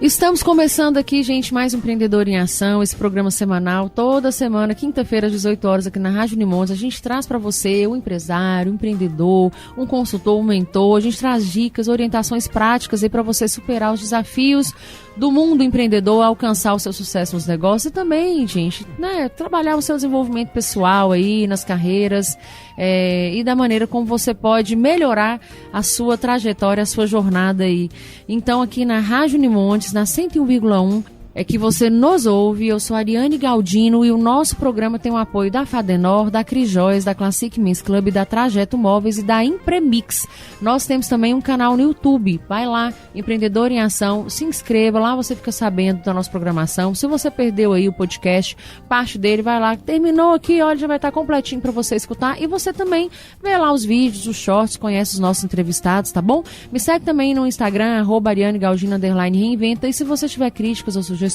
Estamos começando aqui, gente, mais um Empreendedor em Ação, esse programa semanal, toda semana, quinta-feira, às 18 horas, aqui na Rádio Unimontes. A gente traz para você um empresário, um empreendedor, um consultor, um mentor. A gente traz dicas, orientações práticas aí para você superar os desafios do mundo empreendedor, alcançar o seu sucesso nos negócios e também, gente, né, trabalhar o seu desenvolvimento pessoal aí, nas carreiras, e da maneira como você pode melhorar a sua trajetória, a sua jornada aí. Então, aqui na Rádio Unimontes, na 101,1, é que você nos ouve. Eu sou a Ariane Galdino e o nosso programa tem o apoio da Fadenor, da Crijóias, da Classic Men's Club, da Trajeto Móveis e da Impremix. Nós temos também um canal no YouTube. Vai lá, Empreendedor em Ação, se inscreva, lá você fica sabendo da nossa programação. Se você perdeu aí o podcast, parte dele, vai lá, terminou aqui, olha, já vai estar completinho para você escutar. E você também vê lá os vídeos, os shorts, conhece os nossos entrevistados, tá bom? Me segue também no Instagram, @ArianeGaldino_Reinventa. E se você tiver críticas ou sugestões,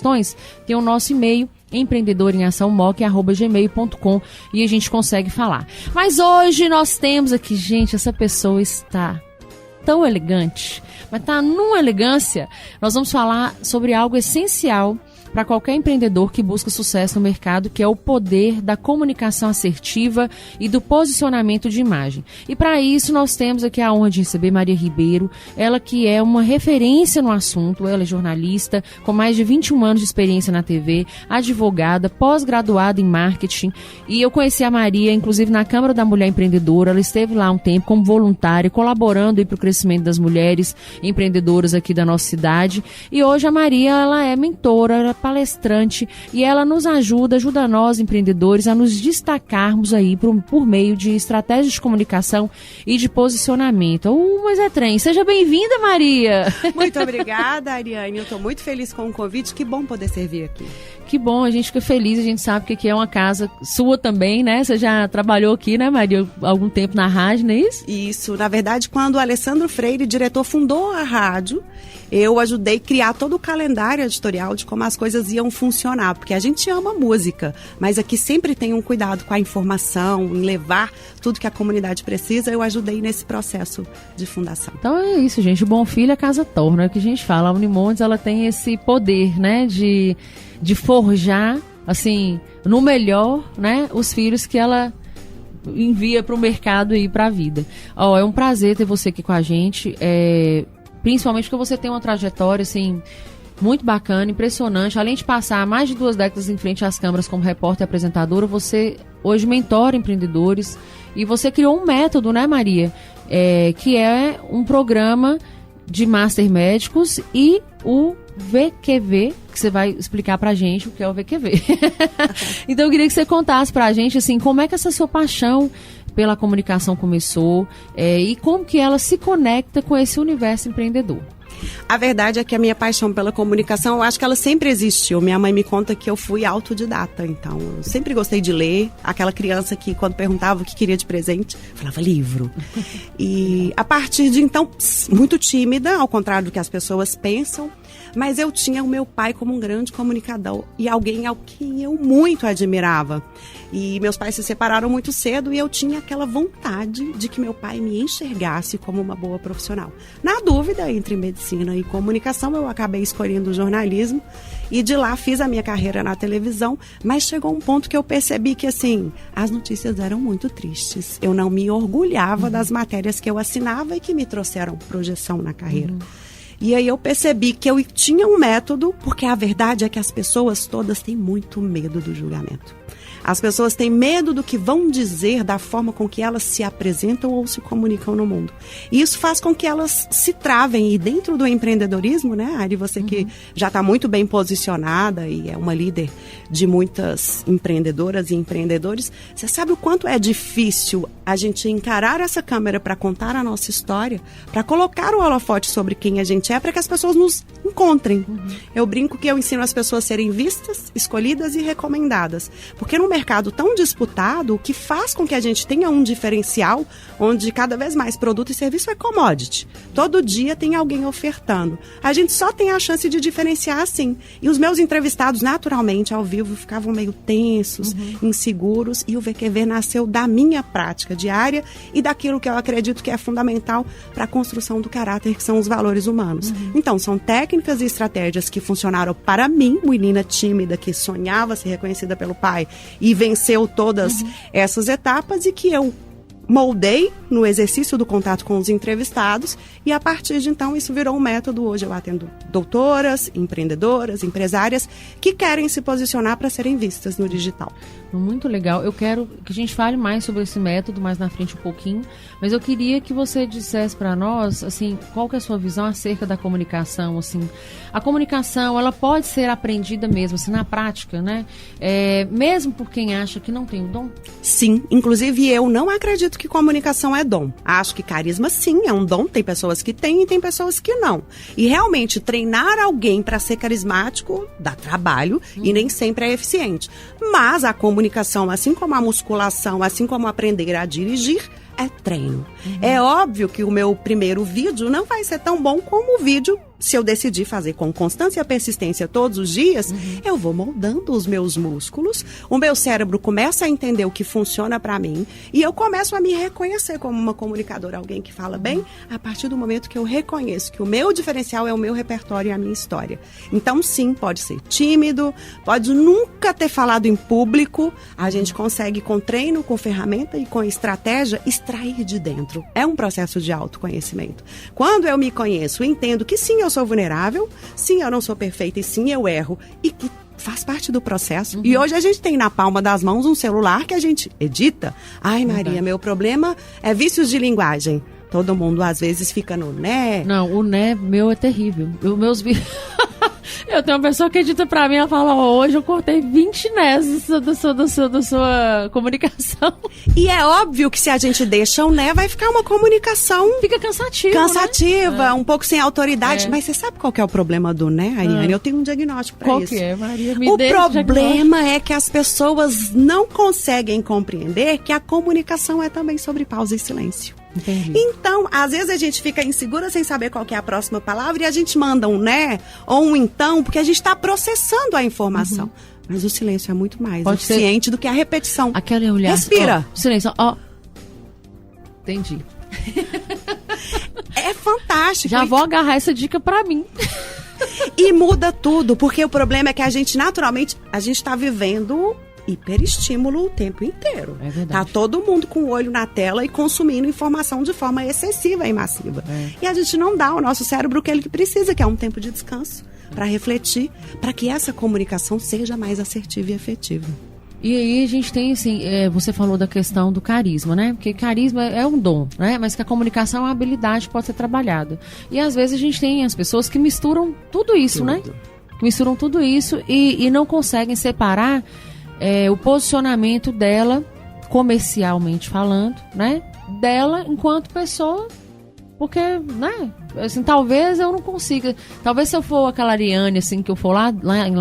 tem o nosso e-mail, empreendedoremoação@gmail.com, e a gente consegue falar. Mas hoje nós temos aqui, gente, essa pessoa está tão elegante, mas está numa elegância. Nós vamos falar sobre algo essencial para qualquer empreendedor que busca sucesso no mercado, que é o poder da comunicação assertiva e do posicionamento de imagem. E para isso nós temos aqui a honra de receber Maria Ribeiro, ela que é uma referência no assunto. Ela é jornalista com mais de 21 anos de experiência na TV, advogada, pós-graduada em marketing, e eu conheci a Maria, inclusive, na Câmara da Mulher Empreendedora. Ela esteve lá um tempo como voluntária, colaborando para o crescimento das mulheres empreendedoras aqui da nossa cidade, e hoje a Maria, ela é mentora, ela é palestrante, e ela nos ajuda nós empreendedores a nos destacarmos aí por meio de estratégias de comunicação e de posicionamento. Mas é trem. Seja bem-vinda, Maria! Muito obrigada, Ariane. Eu estou muito feliz com o convite. Que bom poder servir aqui. Que bom, a gente fica feliz, a gente sabe que aqui é uma casa sua também, né? Você já trabalhou aqui, né, Maria, algum tempo na rádio, não é isso? Isso, na verdade, quando o Alessandro Freire, diretor, fundou a rádio, eu ajudei a criar todo o calendário editorial de como as coisas iam funcionar, porque a gente ama música, mas aqui sempre tem um cuidado com a informação, em levar tudo que a comunidade precisa. Eu ajudei nesse processo de fundação. Então é isso, gente, o bom filho a casa torna, é o que a gente fala. A Unimontes, ela tem esse poder, né, de forjar, assim, no melhor, né, os filhos que ela envia para o mercado e para a vida. É um prazer ter você aqui com a gente, principalmente porque você tem uma trajetória, assim, muito bacana, impressionante. Além de passar mais de 2 décadas em frente às câmeras como repórter e apresentadora, você hoje mentora empreendedores, e você criou um método, né, Maria? Que é um programa de Master Médicos e o VQV, que você vai explicar pra gente o que é o VQV. Então eu queria que você contasse pra gente, assim, como é que essa sua paixão pela comunicação começou, e como que ela se conecta com esse universo empreendedor. A verdade é que a minha paixão pela comunicação, eu acho que ela sempre existiu. Minha mãe me conta que eu fui autodidata, então eu sempre gostei de ler. Aquela criança que, quando perguntava o que queria de presente, falava livro. E a partir de então, muito tímida, ao contrário do que as pessoas pensam, mas eu tinha o meu pai como um grande comunicador e alguém ao quem eu muito admirava. E meus pais se separaram muito cedo e eu tinha aquela vontade de que meu pai me enxergasse como uma boa profissional. Na dúvida entre medicina e comunicação, eu acabei escolhendo o jornalismo e de lá fiz a minha carreira na televisão, mas chegou um ponto que eu percebi que, assim, as notícias eram muito tristes. Eu não me orgulhava das matérias que eu assinava e que me trouxeram projeção na carreira. E aí eu percebi que eu tinha um método, porque a verdade é que as pessoas todas têm muito medo do julgamento. As pessoas têm medo do que vão dizer, da forma com que elas se apresentam ou se comunicam no mundo. E isso faz com que elas se travem. E dentro do empreendedorismo, né, Ari, você que já está muito bem posicionada e é uma líder de muitas empreendedoras e empreendedores, você sabe o quanto é difícil a gente encarar essa câmera para contar a nossa história, para colocar o holofote sobre quem a gente é, para que as pessoas nos encontrem. Eu brinco que eu ensino as pessoas a serem vistas, escolhidas e recomendadas. Porque no mercado tão disputado que faz com que a gente tenha um diferencial onde cada vez mais produto e serviço é commodity. Todo dia tem alguém ofertando. A gente só tem a chance de diferenciar assim. E os meus entrevistados, naturalmente, ao vivo, ficavam meio tensos, inseguros, e o VQV nasceu da minha prática diária e daquilo que eu acredito que é fundamental para a construção do caráter, que são os valores humanos. Então, são técnicas e estratégias que funcionaram para mim, menina tímida que sonhava ser reconhecida pelo pai e venceu todas essas etapas, e que eu moldei no exercício do contato com os entrevistados, e a partir de então isso virou um método. Hoje eu atendo doutoras, empreendedoras, empresárias que querem se posicionar para serem vistas no digital. Muito legal. Eu quero que a gente fale mais sobre esse método mais na frente um pouquinho, mas eu queria que você dissesse para nós, assim, qual que é a sua visão acerca da comunicação, assim. A comunicação, ela pode ser aprendida mesmo, assim, na prática, né? Mesmo por quem acha que não tem o dom? Sim, inclusive eu não acredito que comunicação é dom. Acho que carisma, sim, é um dom. Tem pessoas que têm e tem pessoas que não. E realmente treinar alguém para ser carismático dá trabalho e nem sempre é eficiente. Mas a comunicação, assim como a musculação, assim como aprender a dirigir, é treino. É óbvio que o meu primeiro vídeo não vai ser tão bom como o vídeo. Se eu decidir fazer com constância e persistência todos os dias, eu vou moldando os meus músculos, o meu cérebro começa a entender o que funciona para mim, e eu começo a me reconhecer como uma comunicadora, alguém que fala bem, a partir do momento que eu reconheço que o meu diferencial é o meu repertório e a minha história. Então, sim, pode ser tímido, pode nunca ter falado em público, a gente consegue com treino, com ferramenta e com estratégia extrair de dentro. É um processo de autoconhecimento. Quando eu me conheço e entendo que sim, eu sou vulnerável, sim, eu não sou perfeita e sim, eu erro, e que faz parte do processo. E hoje a gente tem na palma das mãos um celular que a gente edita. Ai, Maria, meu problema é vícios de linguagem. Todo mundo às vezes fica no né. Não, o né meu é terrível. Eu tenho uma pessoa que edita pra mim, ela fala, hoje eu cortei 20 nés da sua comunicação. E é óbvio que se a gente deixa o né, vai ficar uma comunicação... Fica cansativa, né? Um pouco sem autoridade. Mas você sabe qual que é o problema do né, Ariane? Eu tenho um diagnóstico pra isso. Qual que é, Maria? O problema é que as pessoas não conseguem compreender que a comunicação é também sobre pausa e silêncio. Entendi. Então, às vezes a gente fica insegura sem saber qual que é a próxima palavra e a gente manda um né ou um então, porque a gente está processando a informação. Mas o silêncio é muito mais eficiente do que a repetição. Aquele olhar. Respira. Silêncio. Entendi. É fantástico. Já vou agarrar essa dica pra mim. E muda tudo, porque o problema é que a gente, naturalmente, a gente está vivendo hiperestímulo o tempo inteiro. É verdade. Tá todo mundo com o olho na tela e consumindo informação de forma excessiva e massiva. E a gente não dá ao nosso cérebro o que ele precisa, que é um tempo de descanso, para refletir, para que essa comunicação seja mais assertiva e efetiva. E aí a gente tem, assim, você falou da questão do carisma, né? Porque carisma é um dom, né? Mas que a comunicação é uma habilidade que pode ser trabalhada. E às vezes a gente tem as pessoas que misturam tudo isso, né? Que misturam tudo isso e não conseguem separar o posicionamento dela, comercialmente falando, né? Dela enquanto pessoa, porque, né? Assim, talvez eu não consiga. Talvez se eu for aquela Ariane, assim, que eu for lá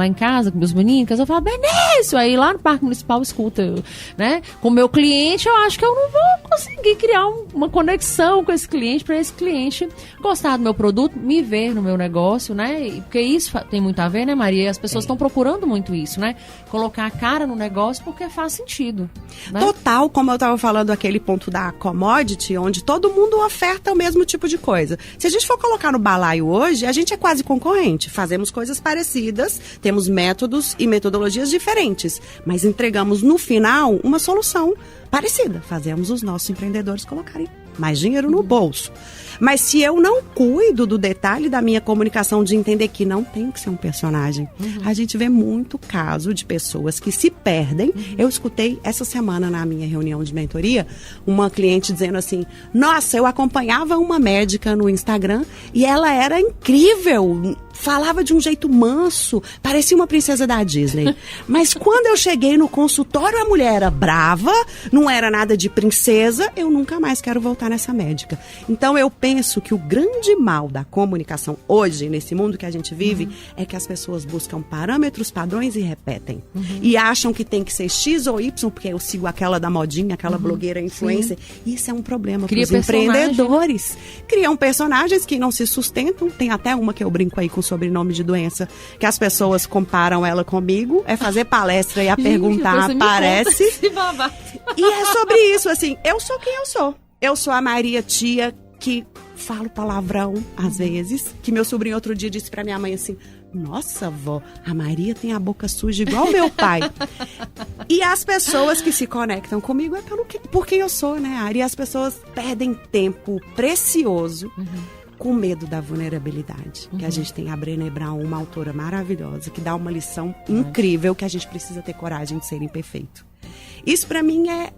em casa com meus meninos, eu falo, Benício, aí lá no Parque Municipal escuta, né? Com o meu cliente, eu acho que eu não vou conseguir criar uma conexão com esse cliente, para esse cliente gostar do meu produto, me ver no meu negócio, né? Porque isso tem muito a ver, né, Maria? As pessoas estão procurando muito isso, né? Colocar a cara no negócio porque faz sentido, né? Total, como eu estava falando, aquele ponto da commodity, onde todo mundo oferta o mesmo tipo de coisa. Se a gente for colocar no balaio hoje, a gente é quase concorrente. Fazemos coisas parecidas, temos métodos e metodologias diferentes, mas entregamos no final uma solução parecida. Fazemos os nossos empreendedores colocarem mais dinheiro no bolso. Mas se eu não cuido do detalhe da minha comunicação, de entender que não tem que ser um personagem, a gente vê muito caso de pessoas que se perdem. Eu escutei essa semana na minha reunião de mentoria, uma cliente dizendo assim, nossa, eu acompanhava uma médica no Instagram e ela era incrível, falava de um jeito manso, parecia uma princesa da Disney. Mas quando eu cheguei no consultório, a mulher era brava, não era nada de princesa, eu nunca mais quero voltar nessa médica. Então eu penso que o grande mal da comunicação hoje, nesse mundo que a gente vive, é que as pessoas buscam parâmetros, padrões e repetem. E acham que tem que ser X ou Y, porque eu sigo aquela da modinha, aquela blogueira influencer. Sim. Isso é um problema para os empreendedores. Criam personagens que não se sustentam. Tem até uma que eu brinco aí com sobrenome de doença, que as pessoas comparam ela comigo, é fazer palestra e a perguntar aparece. E é sobre isso, assim, eu sou quem eu sou. Eu sou a Maria tia que falo palavrão às vezes, que meu sobrinho outro dia disse pra minha mãe assim: nossa, vó, a Maria tem a boca suja igual meu pai. E as pessoas que se conectam comigo é por quem eu sou, né, Ari? E as pessoas perdem tempo precioso com medo da vulnerabilidade. Que a gente tem a Brené Brown, uma autora maravilhosa, que dá uma lição incrível, que a gente precisa ter coragem de ser imperfeito. Isso pra mim é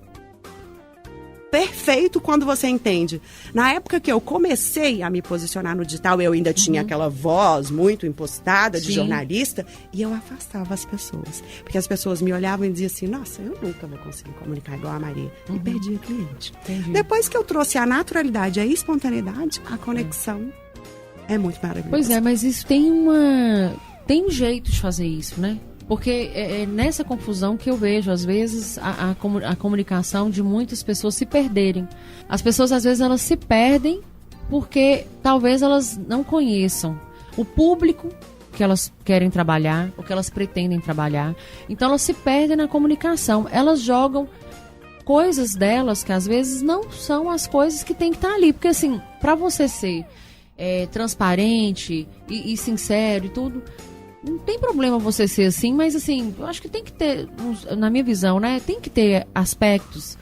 perfeito quando você entende. Na época que eu comecei a me posicionar no digital, eu ainda tinha aquela voz muito impostada de jornalista, e eu afastava as pessoas. Porque as pessoas me olhavam e diziam assim: nossa, eu nunca vou conseguir comunicar igual a Maria. E perdia cliente. Depois que eu trouxe a naturalidade e a espontaneidade, a conexão é muito maravilhosa. Pois é, mas isso tem um jeito de fazer isso, né? Porque é nessa confusão que eu vejo, às vezes, a comunicação de muitas pessoas se perderem. As pessoas, às vezes, elas se perdem porque talvez elas não conheçam o público que elas querem trabalhar, o que elas pretendem trabalhar. Então, elas se perdem na comunicação. Elas jogam coisas delas que, às vezes, não são as coisas que tem que estar ali. Porque, assim, para você ser transparente e sincero e tudo... Não tem problema você ser assim, mas assim, eu acho que tem que ter, na minha visão, né? Tem que ter aspectos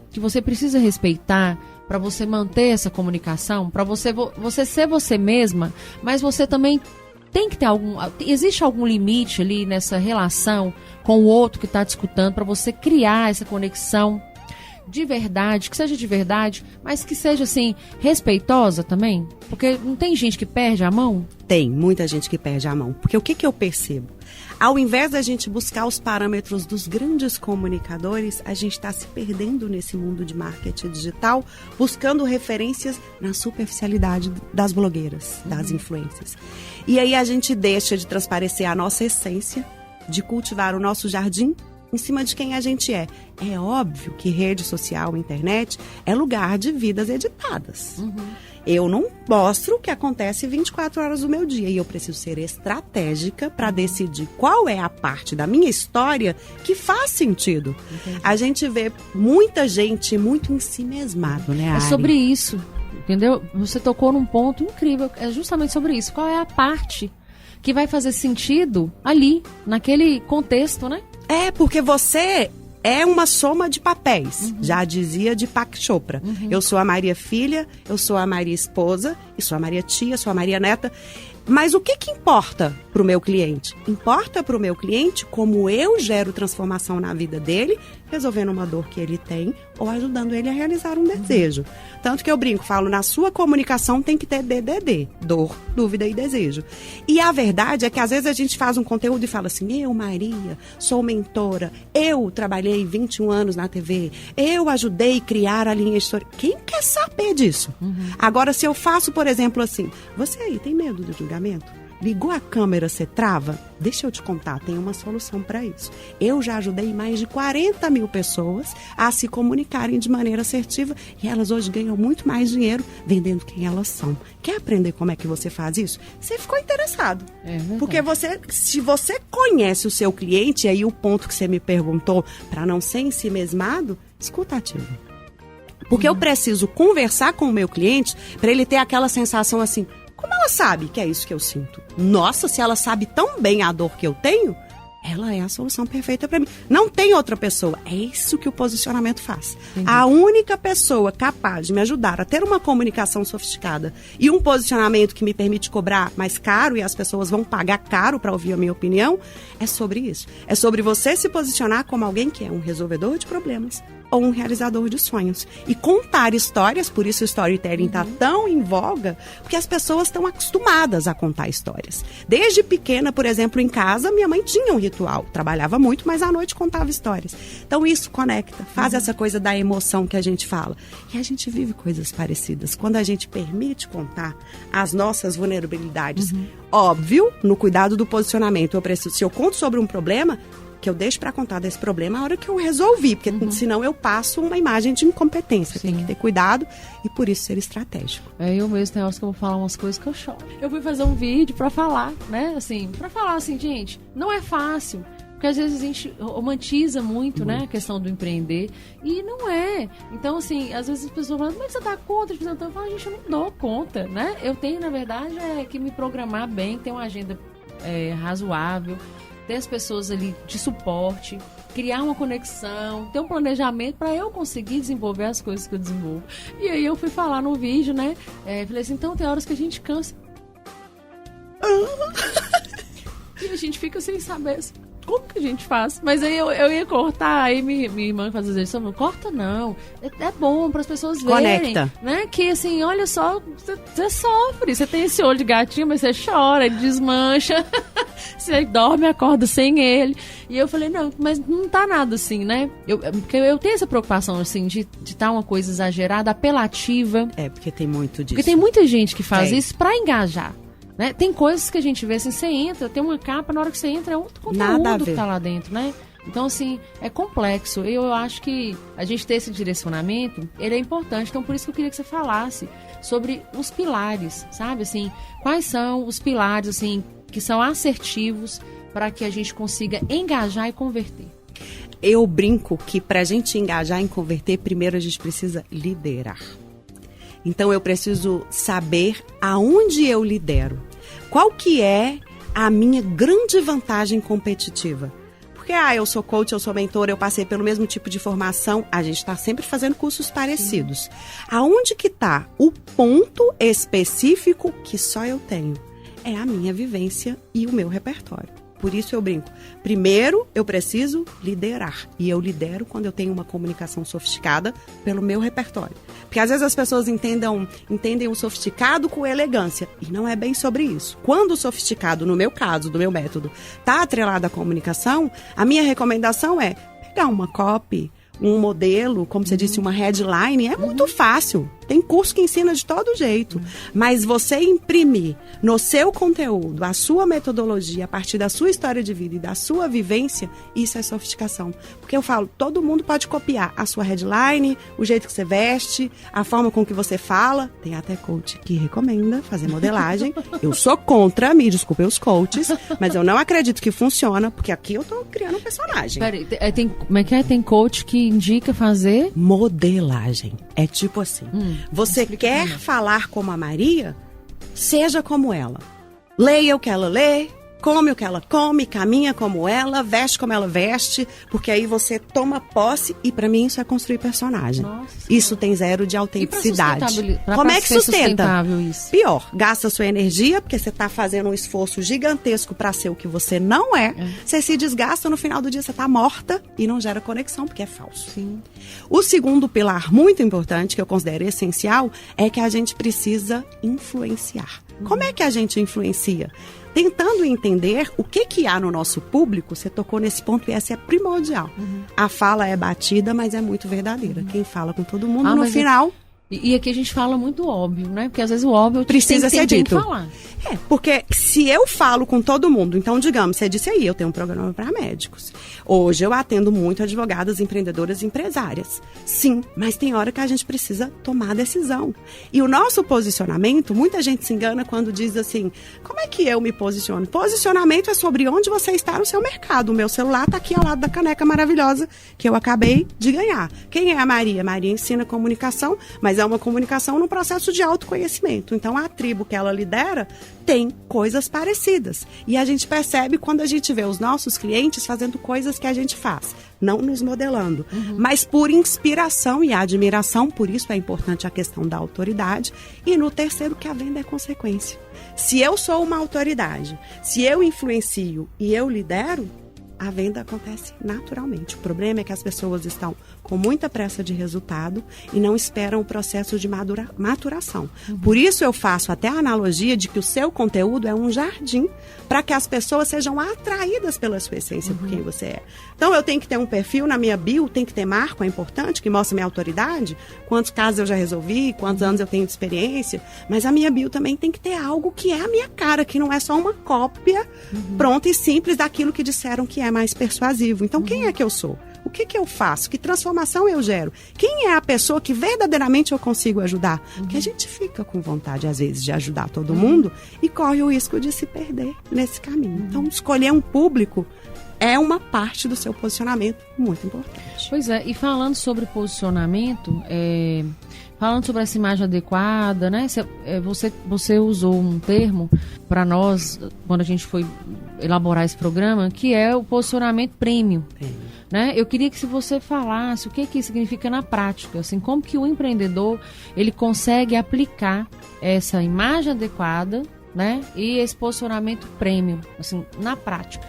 que você precisa respeitar para você manter essa comunicação, para você ser você mesma, mas você também tem que ter existe algum limite ali nessa relação com o outro que está te escutando, para você criar essa conexão de verdade, que seja de verdade, mas que seja, assim, respeitosa também? Porque não tem gente que perde a mão? Tem muita gente que perde a mão. Porque o que eu percebo? Ao invés da gente buscar os parâmetros dos grandes comunicadores, a gente está se perdendo nesse mundo de marketing digital, buscando referências na superficialidade das blogueiras, das influências. E aí a gente deixa de transparecer a nossa essência, de cultivar o nosso jardim em cima de quem a gente é. É óbvio que rede social, internet, é lugar de vidas editadas. Eu não mostro o que acontece 24 horas do meu dia. E eu preciso ser estratégica para decidir qual é a parte da minha história que faz sentido. A gente vê muita gente muito ensimesmado, né, Ari? É sobre isso, entendeu? Você tocou num ponto incrível. É justamente sobre isso. Qual é a parte que vai fazer sentido ali, naquele contexto, né? Porque você é uma soma de papéis, já dizia Deepak Chopra. Eu sou a Maria filha, eu sou a Maria esposa, e sou a Maria tia, sou a Maria neta. Mas o que importa para o meu cliente? Importa para o meu cliente como eu gero transformação na vida dele, resolvendo uma dor que ele tem ou ajudando ele a realizar um desejo. Tanto que eu brinco, falo, na sua comunicação tem que ter DDD, dor, dúvida e desejo. E a verdade é que às vezes a gente faz um conteúdo e fala assim: eu, Maria, sou mentora, eu trabalhei 21 anos na TV, eu ajudei a criar a linha histórica. Quem quer saber disso? Agora, se eu faço, por exemplo, assim, você aí tem medo do julgamento? Ligou a câmera, você trava? Deixa eu te contar, tem uma solução para isso. Eu já ajudei mais de 40 mil pessoas a se comunicarem de maneira assertiva e elas hoje ganham muito mais dinheiro vendendo quem elas são. Quer aprender como é que você faz isso? Você ficou interessado. Porque se você conhece o seu cliente, aí o ponto que você me perguntou, para não ser ensimesmado, escuta ativo. Porque eu preciso conversar com o meu cliente para ele ter aquela sensação assim: como ela sabe que é isso que eu sinto? Nossa, se ela sabe tão bem a dor que eu tenho, ela é a solução perfeita para mim. Não tem outra pessoa. É isso que o posicionamento faz. A única pessoa capaz de me ajudar a ter uma comunicação sofisticada e um posicionamento que me permite cobrar mais caro e as pessoas vão pagar caro para ouvir a minha opinião, é sobre isso. É sobre você se posicionar como alguém que é um resolvedor de problemas, ou um realizador de sonhos. E contar histórias, por isso o storytelling está tão em voga, porque as pessoas estão acostumadas a contar histórias. Desde pequena, por exemplo, em casa, minha mãe tinha um ritual. Trabalhava muito, mas à noite contava histórias. Então isso conecta, faz essa coisa da emoção que a gente fala. E a gente vive coisas parecidas. Quando a gente permite contar as nossas vulnerabilidades, óbvio, no cuidado do posicionamento. Eu preciso, se eu conto sobre um problema, que eu deixo para contar desse problema a hora que eu resolvi, porque senão eu passo uma imagem de incompetência. Tem que ter cuidado e por isso ser estratégico. Eu mesmo tem horas que eu vou falar umas coisas que eu choro. Eu fui fazer um vídeo para falar, né, assim, gente, não é fácil. Porque às vezes a gente romantiza muito, né, a questão do empreender, e não é. Então, assim, às vezes as pessoas falam, como é que você dá conta de fazer tanto? Eu falo, gente, eu não dou conta, né? Eu tenho, na verdade, que me programar bem, ter uma agenda razoável, ter as pessoas ali de suporte, criar uma conexão, ter um planejamento para eu conseguir desenvolver as coisas que eu desenvolvo. E aí eu fui falar no vídeo, né? Falei assim, então tem horas que a gente cansa. E a gente fica sem saber como que a gente faz. Mas aí eu ia cortar, aí minha irmã faz exercício, não corta não. É bom para as pessoas verem. Conecta. Né? Que assim, olha só, você sofre. Você tem esse olho de gatinho, mas você chora, ele desmancha. Você dorme e acorda sem ele. E eu falei, não, mas não tá nada assim, né? Porque eu tenho essa preocupação, assim, de estar uma coisa exagerada, apelativa. Porque tem muito disso. Porque tem muita gente que faz isso pra engajar. Né? Tem coisas que a gente vê, assim, você entra, tem uma capa, na hora que você entra é outro conteúdo que tá lá dentro, né? Então, assim, é complexo. Eu acho que a gente ter esse direcionamento, ele é importante. Então, por isso que eu queria que você falasse sobre os pilares, sabe? Assim, quais são os pilares, assim, que são assertivos para que a gente consiga engajar e converter? Eu brinco que para a gente engajar e converter, primeiro a gente precisa liderar. Então, eu preciso saber aonde eu lidero. Qual que é a minha grande vantagem competitiva? Porque, eu sou coach, eu sou mentora, eu passei pelo mesmo tipo de formação, a gente está sempre fazendo cursos parecidos. Aonde que está o ponto específico que só eu tenho? É a minha vivência e o meu repertório. Por isso eu brinco. Primeiro, eu preciso liderar. E eu lidero quando eu tenho uma comunicação sofisticada pelo meu repertório. Porque às vezes as pessoas entendem o sofisticado com elegância. E não é bem sobre isso. Quando o sofisticado, no meu caso, do meu método, está atrelado à comunicação, a minha recomendação é pegar uma copy, um modelo, como você disse, uma headline, é muito fácil. Tem curso que ensina de todo jeito. Mas você imprimir no seu conteúdo a sua metodologia a partir da sua história de vida e da sua vivência, isso é sofisticação. Porque eu falo, todo mundo pode copiar a sua headline, o jeito que você veste, a forma com que você fala. Tem até coach que recomenda fazer modelagem. Eu sou contra, me desculpem os coaches, mas eu não acredito que funciona, porque aqui eu tô criando um personagem. Peraí, como é que é? Tem coach que indica fazer? Modelagem. É tipo assim, você quer falar como a Maria? Seja como ela. Leia o que ela lê, come o que ela come, caminha como ela, veste como ela veste, porque aí você toma posse e pra mim isso é construir personagem. Nossa. Isso tem zero de autenticidade. Como é que sustenta? Isso? Pior, gasta sua energia, porque você tá fazendo um esforço gigantesco pra ser o que você não é. Você se desgasta, no final do dia você tá morta e não gera conexão, porque é falso. Sim. O segundo pilar muito importante, que eu considero essencial, é que a gente precisa influenciar. Como é que a gente influencia? Tentando entender o que há no nosso público. Você tocou nesse ponto e essa é primordial. A fala é batida, mas é muito verdadeira. Quem fala com todo mundo, no final... E aqui a gente fala muito óbvio, né? Porque às vezes o óbvio precisa ser dito. Falar. Porque se eu falo com todo mundo, então digamos, você disse aí, eu tenho um programa para médicos. Hoje eu atendo muito advogadas, empreendedoras e empresárias. Sim, mas tem hora que a gente precisa tomar decisão. E o nosso posicionamento, muita gente se engana quando diz assim, como é que eu me posiciono? Posicionamento é sobre onde você está no seu mercado. O meu celular está aqui ao lado da caneca maravilhosa que eu acabei de ganhar. Quem é a Maria? Maria ensina comunicação, mas é uma comunicação num processo de autoconhecimento. Então, a tribo que ela lidera tem coisas parecidas. E a gente percebe quando a gente vê os nossos clientes fazendo coisas que a gente faz. Não nos modelando, mas por inspiração e admiração. Por isso é importante a questão da autoridade. E no terceiro, que a venda é consequência. Se eu sou uma autoridade, se eu influencio e eu lidero, a venda acontece naturalmente. O problema é que as pessoas estão com muita pressa de resultado e não esperam o processo de maturação. Por isso eu faço até a analogia de que o seu conteúdo é um jardim para que as pessoas sejam atraídas pela sua essência, por quem você é. Então eu tenho que ter um perfil na minha bio, tem que ter marco, é importante, que mostra minha autoridade, quantos casos eu já resolvi, quantos anos eu tenho de experiência, mas a minha bio também tem que ter algo que é a minha cara, que não é só uma cópia pronta e simples daquilo que disseram que é mais persuasivo. Então quem é que eu sou? O que eu faço? Que transformação eu gero? Quem é a pessoa que verdadeiramente eu consigo ajudar? Porque a gente fica com vontade, às vezes, de ajudar todo mundo e corre o risco de se perder nesse caminho. Então, escolher um público é uma parte do seu posicionamento muito importante. Pois é, e falando sobre posicionamento, falando sobre essa imagem adequada, né? Você usou um termo para nós, quando a gente foi elaborar esse programa, que é o posicionamento premium. Né? Eu queria que você falasse o que significa na prática, assim, como que o empreendedor ele consegue aplicar essa imagem adequada, né? E esse posicionamento premium, assim, na prática.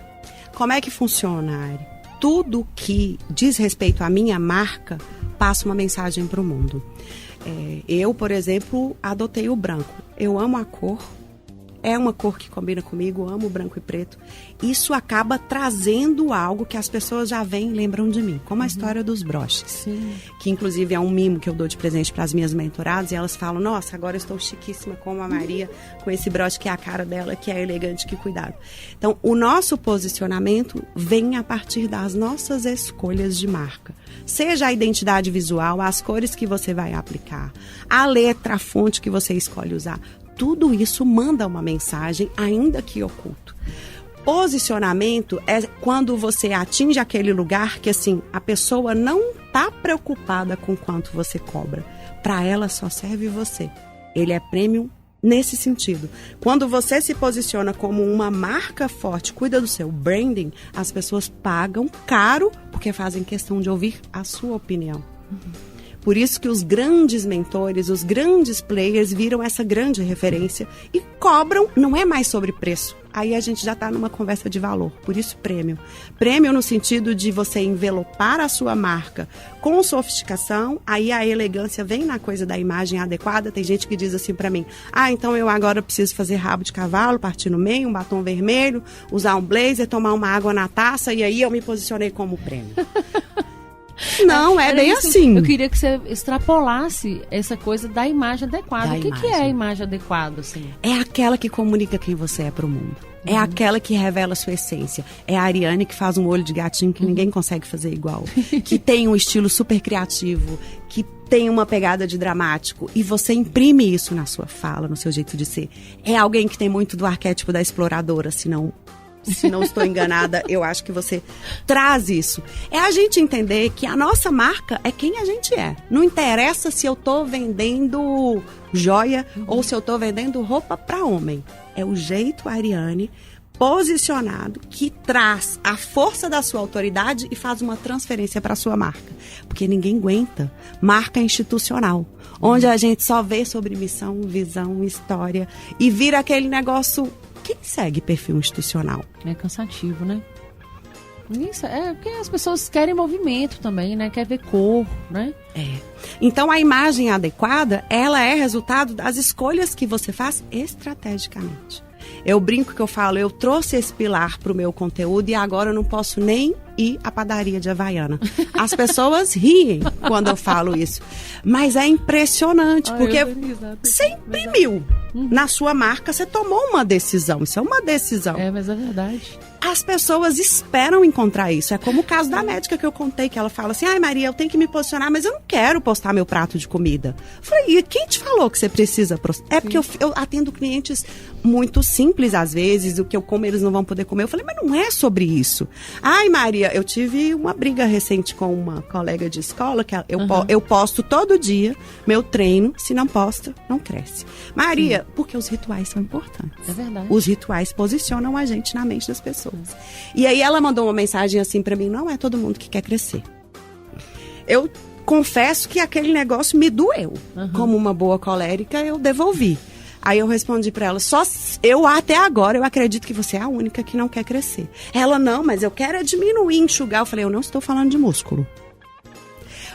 Como é que funciona, Ari? Tudo que diz respeito à minha marca passa uma mensagem para o mundo. Eu, por exemplo, adotei o branco. Eu amo a cor. É uma cor que combina comigo, amo branco e preto. Isso acaba trazendo algo que as pessoas já veem e lembram de mim, como a história dos broches. Sim. Que inclusive é um mimo que eu dou de presente para as minhas mentoradas e elas falam, nossa, agora eu estou chiquíssima como a Maria, com esse broche que é a cara dela, que é elegante, que cuidado. Então, o nosso posicionamento vem a partir das nossas escolhas de marca. Seja a identidade visual, as cores que você vai aplicar, a letra, a fonte que você escolhe usar. Tudo isso manda uma mensagem, ainda que oculto. Posicionamento é quando você atinge aquele lugar que, assim, a pessoa não está preocupada com quanto você cobra. Para ela só serve você. Ele é premium nesse sentido. Quando você se posiciona como uma marca forte, cuida do seu branding, as pessoas pagam caro porque fazem questão de ouvir a sua opinião. Por isso que os grandes mentores, os grandes players viram essa grande referência e cobram, não é mais sobre preço. Aí a gente já está numa conversa de valor, por isso prêmio. Prêmio no sentido de você envelopar a sua marca com sofisticação, aí a elegância vem na coisa da imagem adequada. Tem gente que diz assim para mim, então eu agora preciso fazer rabo de cavalo, partir no meio, um batom vermelho, usar um blazer, tomar uma água na taça e aí eu me posicionei como prêmio. Não, é bem isso, assim. Eu queria que você extrapolasse essa coisa da imagem adequada. O que é a imagem adequada, assim? É aquela que comunica quem você é pro mundo. É aquela que revela a sua essência. É a Ariane que faz um olho de gatinho que ninguém consegue fazer igual. Que tem um estilo super criativo, que tem uma pegada de dramático. E você imprime isso na sua fala, no seu jeito de ser. É alguém que tem muito do arquétipo da exploradora, se não estou enganada, eu acho que você traz isso. É a gente entender que a nossa marca é quem a gente é. Não interessa se eu estou vendendo joia ou se eu estou vendendo roupa para homem. É o jeito Ariane posicionado que traz a força da sua autoridade e faz uma transferência para a sua marca. Porque ninguém aguenta marca institucional, onde a gente só vê sobre missão, visão, história e vira aquele negócio. Quem segue perfil institucional? É cansativo, né? Porque as pessoas querem movimento também, né? Quer ver cor, né? Então, a imagem adequada, ela é resultado das escolhas que você faz estrategicamente. Eu brinco que eu falo, eu trouxe esse pilar para o meu conteúdo e agora eu não posso nem ir à padaria de Havaiana. As pessoas riem quando eu falo isso. Mas é impressionante, porque você imprimiu na sua marca, você tomou uma decisão. Isso é uma decisão. Mas é verdade. As pessoas esperam encontrar isso. É como o caso da médica que eu contei, que ela fala assim, Maria, eu tenho que me posicionar, mas eu não quero postar meu prato de comida. Eu falei, e quem te falou que você precisa? É porque eu atendo clientes muito simples, às vezes, o que eu como eles não vão poder comer. Eu falei, mas não é sobre isso. Maria, eu tive uma briga recente com uma colega de escola, que eu posto todo dia meu treino, se não posta, não cresce. Maria, porque os rituais são importantes. É verdade. Os rituais posicionam a gente na mente das pessoas. E aí ela mandou uma mensagem assim pra mim, não é todo mundo que quer crescer. Eu confesso que aquele negócio me doeu. Como uma boa colérica, eu devolvi. Aí eu respondi pra ela, eu até agora eu acredito que você é a única que não quer crescer. Ela, não, mas eu quero diminuir, enxugar. Eu falei, eu não estou falando de músculo.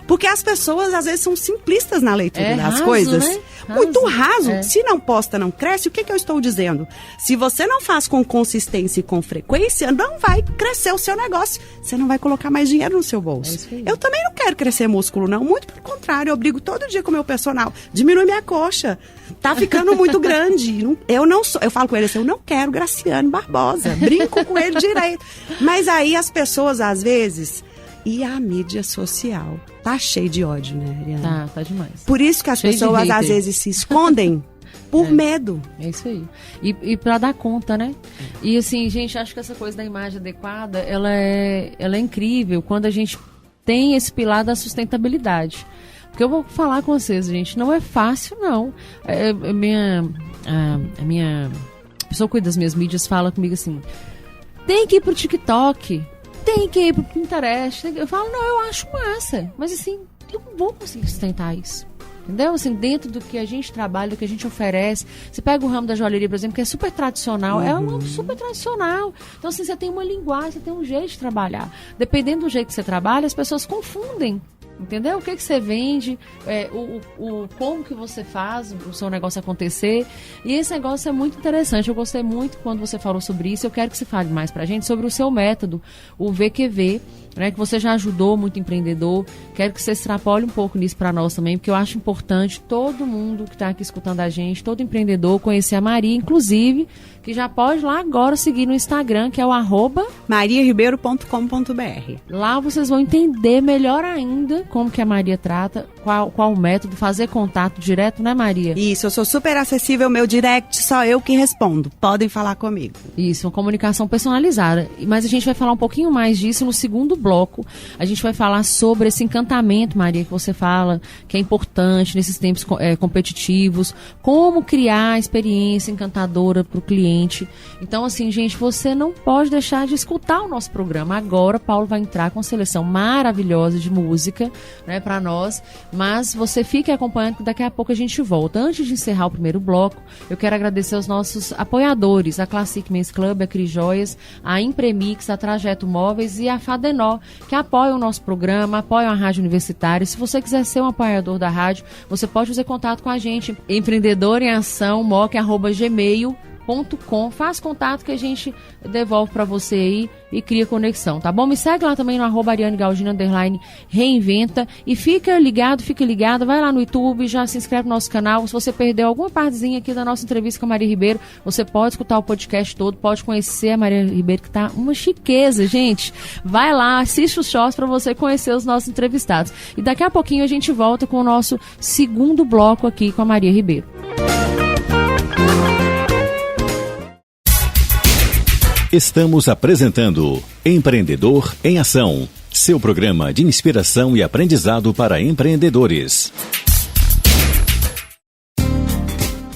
Porque as pessoas, às vezes, são simplistas na leitura das raso, coisas. Né? Muito raso. Se não posta, não cresce. O que eu estou dizendo? Se você não faz com consistência e com frequência, não vai crescer o seu negócio. Você não vai colocar mais dinheiro no seu bolso. Eu também não quero crescer músculo, não. Muito pelo contrário. Eu brigo todo dia com o meu personal. Diminui minha coxa. Tá ficando muito grande. Eu falo com ele assim, eu não quero Graciane Barbosa. Brinco com ele direito. Mas aí as pessoas, às vezes... E a mídia social tá cheio de ódio, né, Ariana? Tá demais. Por isso que as pessoas às vezes se escondem por medo. É isso aí. E pra dar conta, né? E assim, gente, acho que essa coisa da imagem adequada, ela é incrível quando a gente tem esse pilar da sustentabilidade. Porque eu vou falar com vocês, gente, não é fácil, não. A minha pessoa que cuida das minhas mídias fala comigo assim, tem que ir pro TikTok, tem que ir pro Pinterest. Eu falo, não, eu acho massa. Mas assim, eu não vou conseguir sustentar isso. Entendeu? Assim, dentro do que a gente trabalha, do que a gente oferece. Você pega o ramo da joalheria, por exemplo, que é super tradicional. É um ramo super tradicional. Então, assim, você tem uma linguagem, você tem um jeito de trabalhar. Dependendo do jeito que você trabalha, as pessoas confundem. Entendeu? O que você vende, como que você faz o seu negócio acontecer. E esse negócio é muito interessante. Eu gostei muito quando você falou sobre isso. Eu quero que você fale mais pra gente sobre o seu método, o VQV, né, que você já ajudou muito empreendedor. Quero que você extrapole um pouco nisso para nós também, porque eu acho importante todo mundo que está aqui escutando a gente, todo empreendedor, conhecer a Maria, inclusive, que já pode lá agora seguir no Instagram, que é o @mariaribeiro.com.br. Lá vocês vão entender melhor ainda como que a Maria trata, qual o método, fazer contato direto, né, Maria? Isso, eu sou super acessível, meu direct, só eu que respondo. Podem falar comigo. Isso, uma comunicação personalizada. Mas a gente vai falar um pouquinho mais disso no segundo bloco. A gente vai falar sobre esse encantamento, Maria, que você fala, que é importante nesses tempos competitivos, como criar a experiência encantadora para o cliente. Então, assim, gente, você não pode deixar de escutar o nosso programa. Agora, Paulo vai entrar com uma seleção maravilhosa de música, né, para nós, mas você fique acompanhando que daqui a pouco a gente volta. Antes de encerrar o primeiro bloco, eu quero agradecer aos nossos apoiadores, a Classic Men's Club, a Cris Joias, a Impremix, a Trajeto Móveis e a Fadenó, que apoiam o nosso programa, apoiam a Rádio Universitária. Se você quiser ser um apoiador da rádio, você pode fazer contato com a gente, empreendedor em ação, moc@gmail.com. Faz contato que a gente devolve para você aí e cria conexão, tá bom? Me segue lá também no @ArianeGaldino _reinventa e fica ligado, vai lá no YouTube, já se inscreve no nosso canal. Se você perdeu alguma partezinha aqui da nossa entrevista com a Maria Ribeiro, você pode escutar o podcast todo, pode conhecer a Maria Ribeiro, que tá uma chiqueza, gente. Vai lá, assiste os shows para você conhecer os nossos entrevistados. E daqui a pouquinho a gente volta com o nosso segundo bloco aqui com a Maria Ribeiro. Estamos apresentando Empreendedor em Ação, seu programa de inspiração e aprendizado para empreendedores.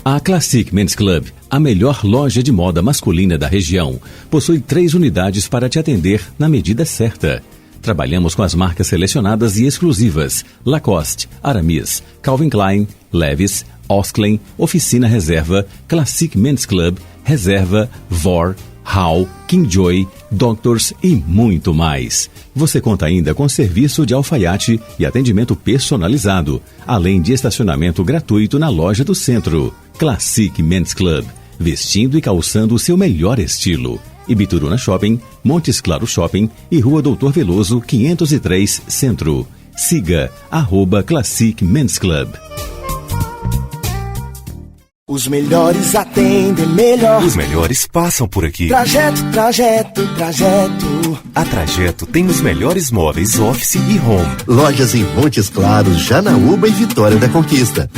A Classic Men's Club, a melhor loja de moda masculina da região, possui 3 unidades para te atender na medida certa. Trabalhamos com as marcas selecionadas e exclusivas: Lacoste, Aramis, Calvin Klein, Levi's, Osklen, Oficina Reserva, Classic Men's Club, Reserva, Vor, Hall, Kingjoy, Doctors e muito mais. Você conta ainda com serviço de alfaiate e atendimento personalizado, além de estacionamento gratuito na loja do centro. Classic Men's Club, vestindo e calçando o seu melhor estilo. Ibituruna Shopping, Montes Claros Shopping e Rua Doutor Veloso 503 Centro. Siga @Classic Men's Club. Os melhores atendem melhor. Os melhores passam por aqui. Trajeto. A Trajeto tem os melhores móveis, office e home. Lojas em Montes Claros, Janaúba e Vitória da Conquista.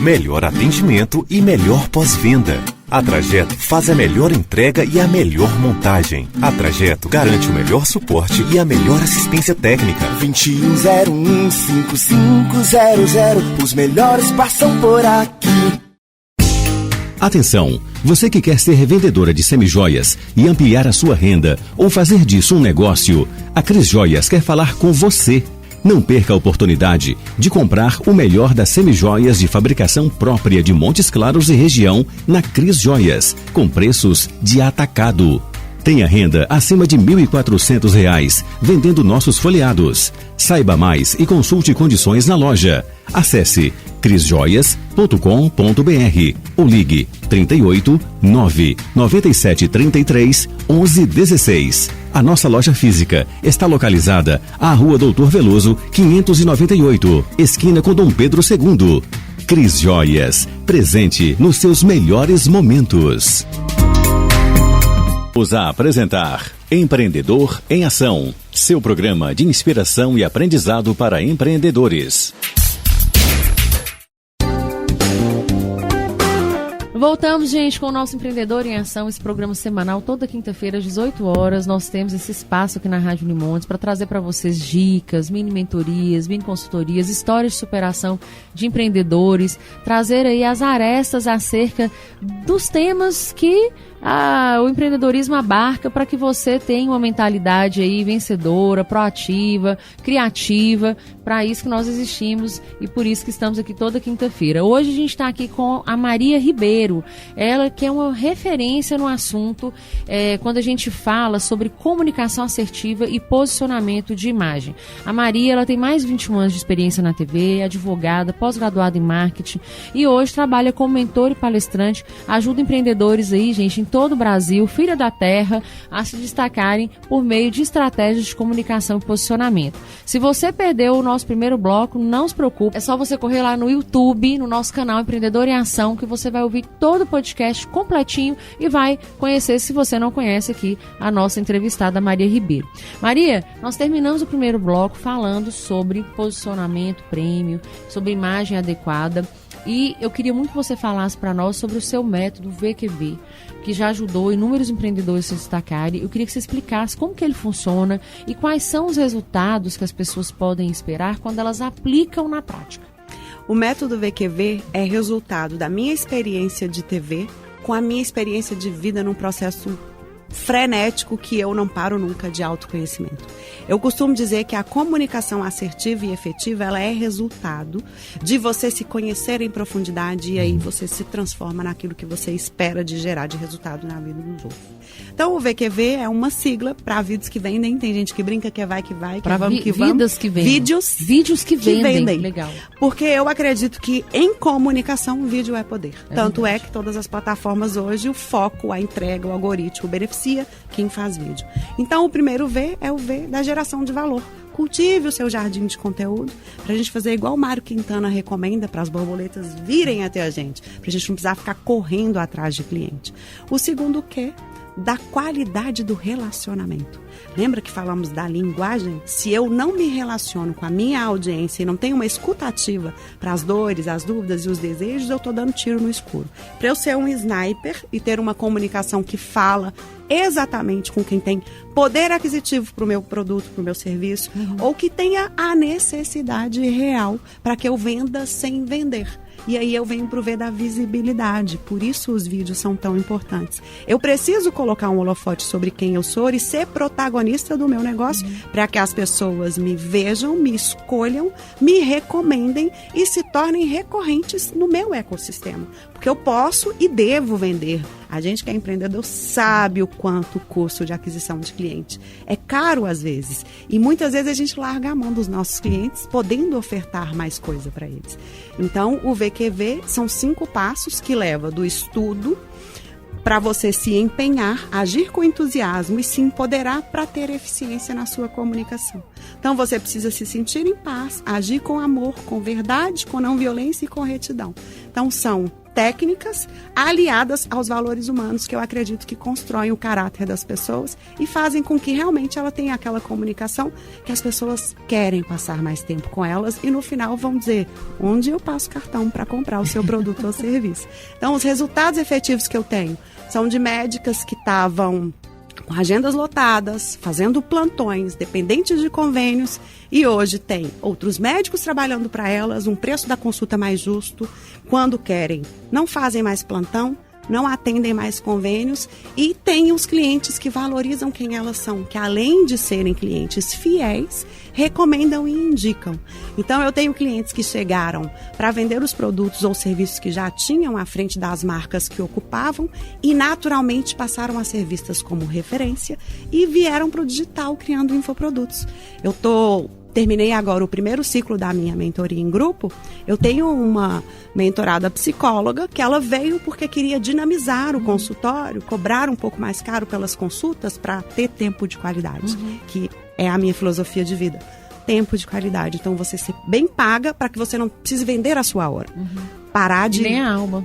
Melhor atendimento e melhor pós-venda. A Trajeto faz a melhor entrega e a melhor montagem. A Trajeto garante o melhor suporte e a melhor assistência técnica. 2101-5500. Os melhores passam por aqui. Atenção, você que quer ser revendedora de semijoias e ampliar a sua renda ou fazer disso um negócio, a Cris Joias quer falar com você. Não perca a oportunidade de comprar o melhor das semijoias de fabricação própria de Montes Claros e região na Cris Joias, com preços de atacado. Tenha renda acima de R$ 1.400 vendendo nossos folheados. Saiba mais e consulte condições na loja. Acesse crisjoias.com.br ou ligue 38 997 33 11 16. A nossa loja física está localizada à Rua Doutor Veloso, 598, esquina com Dom Pedro II. Cris Joias, presente nos seus melhores momentos. Vamos a apresentar Empreendedor em Ação, seu programa de inspiração e aprendizado para empreendedores. Voltamos, gente, com o nosso Empreendedor em Ação, esse programa semanal, toda quinta-feira às 18 horas. Nós temos esse espaço aqui na Rádio Unimontes para trazer para vocês dicas, mini mentorias, mini consultorias, histórias de superação de empreendedores, trazer aí as arestas acerca dos temas que o empreendedorismo abarca para que você tenha uma mentalidade aí vencedora, proativa, criativa. Para isso que nós existimos e por isso que estamos aqui toda quinta-feira. Hoje a gente está aqui com a Maria Ribeiro, ela que é uma referência no assunto quando a gente fala sobre comunicação assertiva e posicionamento de imagem. A Maria, ela tem mais de 21 anos de experiência na TV, advogada, pós-graduada em marketing e hoje trabalha como mentor e palestrante, ajuda empreendedores aí, gente, em todo o Brasil, filha da terra, a se destacarem por meio de estratégias de comunicação e posicionamento. Se você perdeu o nosso primeiro bloco, não se preocupe, é só você correr lá no YouTube, no nosso canal Empreendedor em Ação, que você vai ouvir todo o podcast completinho e vai conhecer, se você não conhece aqui, a nossa entrevistada Maria Ribeiro. Maria, nós terminamos o primeiro bloco falando sobre posicionamento prêmio, sobre imagem adequada. E eu queria muito que você falasse para nós sobre o seu método VQV, que já ajudou inúmeros empreendedores a se destacarem. Eu queria que você explicasse como que ele funciona e quais são os resultados que as pessoas podem esperar quando elas aplicam na prática. O método VQV é resultado da minha experiência de TV com a minha experiência de vida num processo frenético que eu não paro nunca de autoconhecimento. Eu costumo dizer que a comunicação assertiva e efetiva, ela é resultado de você se conhecer em profundidade e aí você se transforma naquilo que você espera de gerar de resultado na vida dos outros. Então o VQV é uma sigla para vídeos que vendem, tem gente que brinca que é vai que vai, que vamos que vamos. Vidas que vendem. Vídeos que vendem. Legal. Porque eu acredito que em comunicação o vídeo é poder. Tanto verdade. É que todas as plataformas hoje, o foco, a entrega, o algoritmo beneficia quem faz vídeo. Então o primeiro V é o V da geração de valor. Cultive o seu jardim de conteúdo para a gente fazer igual o Mário Quintana recomenda, para as borboletas virem até a gente, para a gente não precisar ficar correndo atrás de cliente. O segundo Q, da qualidade do relacionamento. Lembra que falamos da linguagem? Se eu não me relaciono com a minha audiência e não tenho uma escuta ativa para as dores, as dúvidas e os desejos, eu estou dando tiro no escuro. Para eu ser um sniper e ter uma comunicação que fala exatamente com quem tem poder aquisitivo para o meu produto, para o meu serviço, ou que tenha a necessidade real para que eu venda sem vender. E aí eu venho pro V da visibilidade. Por isso os vídeos são tão importantes. Eu preciso colocar um holofote sobre quem eu sou e ser protagonista do meu negócio para que as pessoas me vejam, me escolham, me recomendem e se tornem recorrentes no meu ecossistema. Porque eu posso e devo vender. A gente que é empreendedor sabe o quanto o custo de aquisição de cliente é caro às vezes. E muitas vezes a gente larga a mão dos nossos clientes, podendo ofertar mais coisa para eles. Então, o VQV são 5 passos que levam do estudo para você se empenhar, agir com entusiasmo e se empoderar para ter eficiência na sua comunicação. Então, você precisa se sentir em paz, agir com amor, com verdade, com não violência e com retidão. Então, são técnicas aliadas aos valores humanos que eu acredito que constroem o caráter das pessoas e fazem com que realmente ela tenha aquela comunicação que as pessoas querem passar mais tempo com elas e no final vão dizer onde eu passo cartão para comprar o seu produto ou serviço. Então, os resultados efetivos que eu tenho são de médicas que estavam com agendas lotadas, fazendo plantões, dependentes de convênios, e hoje tem outros médicos trabalhando para elas, um preço da consulta mais justo. Quando querem, não fazem mais plantão, não atendem mais convênios e tem os clientes que valorizam quem elas são, que além de serem clientes fiéis, recomendam e indicam. Então, eu tenho clientes que chegaram para vender os produtos ou serviços que já tinham à frente das marcas que ocupavam e naturalmente passaram a ser vistas como referência e vieram para o digital criando infoprodutos. Terminei agora o primeiro ciclo da minha mentoria em grupo. Eu tenho uma mentorada psicóloga que ela veio porque queria dinamizar o consultório, cobrar um pouco mais caro pelas consultas para ter tempo de qualidade, que é a minha filosofia de vida. Tempo de qualidade. Então, você ser bem paga para que você não precise vender a sua hora. Parar de... Nem a alma.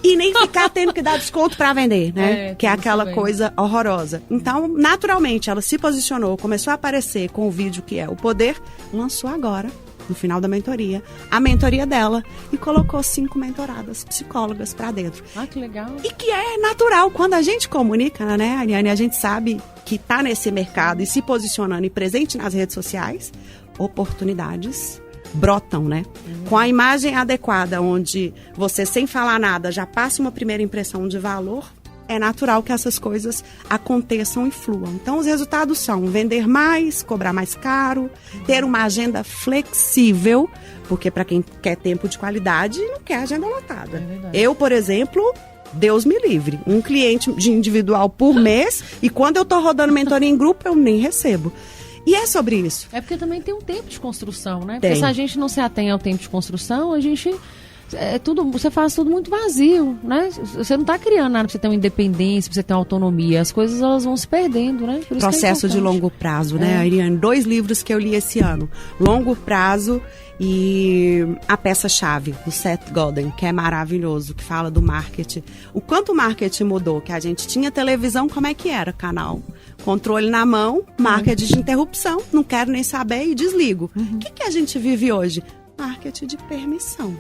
E nem ficar tendo que dar desconto para vender, né? Que é aquela coisa horrorosa. Então, naturalmente, ela se posicionou, começou a aparecer com o vídeo que é o poder, lançou agora, no final da mentoria, a mentoria dela e colocou 5 mentoradas psicólogas para dentro. Ah, que legal. E que é natural, quando a gente comunica, né, Ariane, a gente sabe que tá nesse mercado e se posicionando e presente nas redes sociais, oportunidades brotam, né? Com a imagem adequada, onde você, sem falar nada, já passa uma primeira impressão de valor, é natural que essas coisas aconteçam e fluam. Então, os resultados são vender mais, cobrar mais caro, ter uma agenda flexível, porque para quem quer tempo de qualidade, não quer agenda lotada. Eu, por exemplo... Deus me livre. Um cliente de individual por mês, e quando eu tô rodando mentoria em grupo, eu nem recebo. E é sobre isso. É porque também tem um tempo de construção, né? Tem. Porque se a gente não se atém ao tempo de construção, a gente... você faz tudo muito vazio, né? Você não está criando nada para você ter uma independência, para você ter uma autonomia. As coisas, elas vão se perdendo, né? Por isso processo de longo prazo, né, Ariane? 2 livros que eu li esse ano. Longo Prazo e A Peça-Chave, do Seth Godin, que é maravilhoso, que fala do marketing. O quanto o marketing mudou, que a gente tinha televisão, como é que era? Canal, controle na mão, marketing de interrupção, não quero nem saber e desligo. O que a gente vive hoje? Marketing de permissão.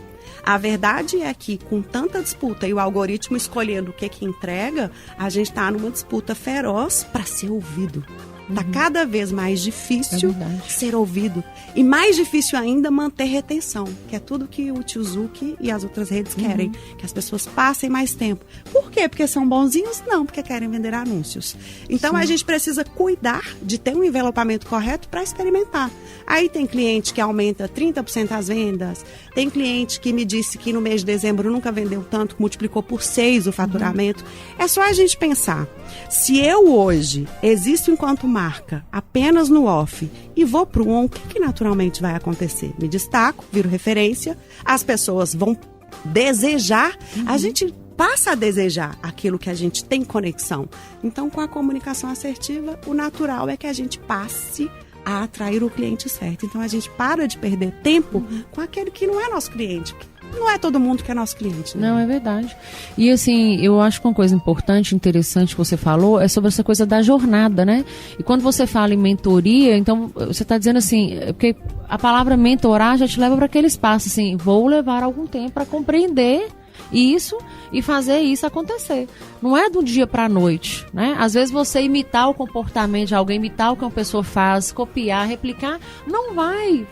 A verdade é que, com tanta disputa e o algoritmo escolhendo o que entrega, a gente está numa disputa feroz para ser ouvido. Está cada vez mais difícil ser ouvido. E mais difícil ainda manter retenção, que é tudo que o Tio Zuki e as outras redes querem. Que as pessoas passem mais tempo. Por quê? Porque são bonzinhos? Não, porque querem vender anúncios. Então, a gente precisa cuidar de ter um envelopamento correto para experimentar. Aí tem cliente que aumenta 30% as vendas. Tem cliente que me disse que no mês de dezembro nunca vendeu tanto, multiplicou por 6 o faturamento. É só a gente pensar. Se eu hoje existo enquanto marca apenas no off e vou para o on, o que naturalmente vai acontecer? Me destaco, viro referência, as pessoas vão desejar, a gente passa a desejar aquilo que a gente tem conexão. Então, com a comunicação assertiva, o natural é que a gente passe a atrair o cliente certo. Então, a gente para de perder tempo com aquele que não é nosso cliente. Não é todo mundo que é nosso cliente, né? Não, é verdade. E assim, eu acho que uma coisa importante, interessante que você falou, é sobre essa coisa da jornada, né? E quando você fala em mentoria, então você está dizendo assim, porque a palavra mentorar já te leva para aquele espaço, assim, vou levar algum tempo para compreender isso e fazer isso acontecer. Não é do dia para a noite, né? Às vezes você imitar o comportamento de alguém, imitar o que uma pessoa faz, copiar, replicar, não vai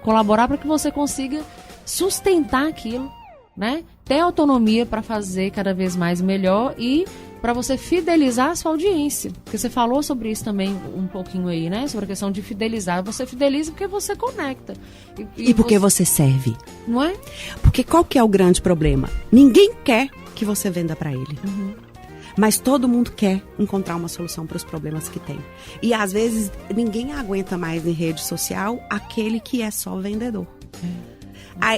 colaborar para que você consiga sustentar aquilo, né? Ter autonomia para fazer cada vez mais melhor e para você fidelizar a sua audiência. Porque você falou sobre isso também um pouquinho aí, né? Sobre a questão de fidelizar. Você fideliza porque você conecta. E porque você serve. Não é? Porque qual que é o grande problema? Ninguém quer que você venda para ele. Mas todo mundo quer encontrar uma solução para os problemas que tem. E às vezes ninguém aguenta mais em rede social aquele que é só vendedor.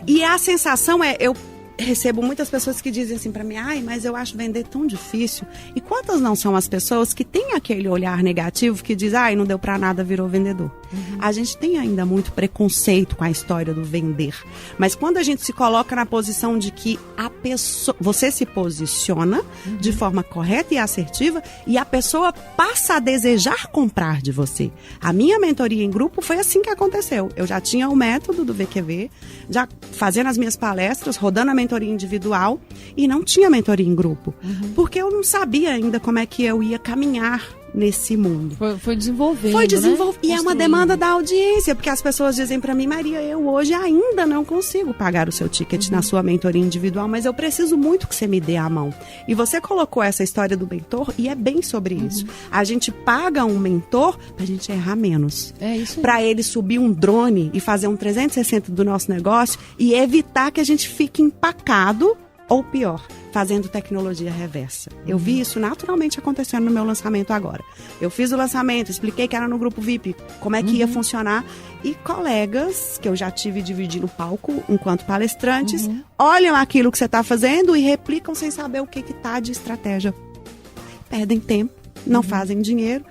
E a sensação é, eu recebo muitas pessoas que dizem assim para mim, mas eu acho vender tão difícil. E quantas não são as pessoas que têm aquele olhar negativo que diz, não deu para nada, virou vendedor. A gente tem ainda muito preconceito com a história do vender. Mas quando a gente se coloca na posição de que a pessoa, você se posiciona de forma correta e assertiva e a pessoa passa a desejar comprar de você. A minha mentoria em grupo foi assim que aconteceu. Eu já tinha o método do VQV, já fazendo as minhas palestras, rodando a mentoria individual e não tinha mentoria em grupo. Porque eu não sabia ainda como é que eu ia caminhar nesse mundo. Foi desenvolvendo, Foi desenvolvendo. Né? E é uma demanda da audiência, porque as pessoas dizem pra mim, Maria, eu hoje ainda não consigo pagar o seu ticket na sua mentoria individual, mas eu preciso muito que você me dê a mão. E você colocou essa história do mentor e é bem sobre isso. A gente paga um mentor pra gente errar menos. É isso. Pra ele subir um drone e fazer um 360 do nosso negócio e evitar que a gente fique empacado ou pior, fazendo tecnologia reversa. Eu vi isso naturalmente acontecendo no meu lançamento agora. Eu fiz o lançamento, expliquei que era no grupo VIP, como é que ia funcionar, e colegas que eu já tive dividindo o palco enquanto palestrantes, olham aquilo que você está fazendo e replicam sem saber o que está de estratégia. Perdem tempo, não fazem dinheiro,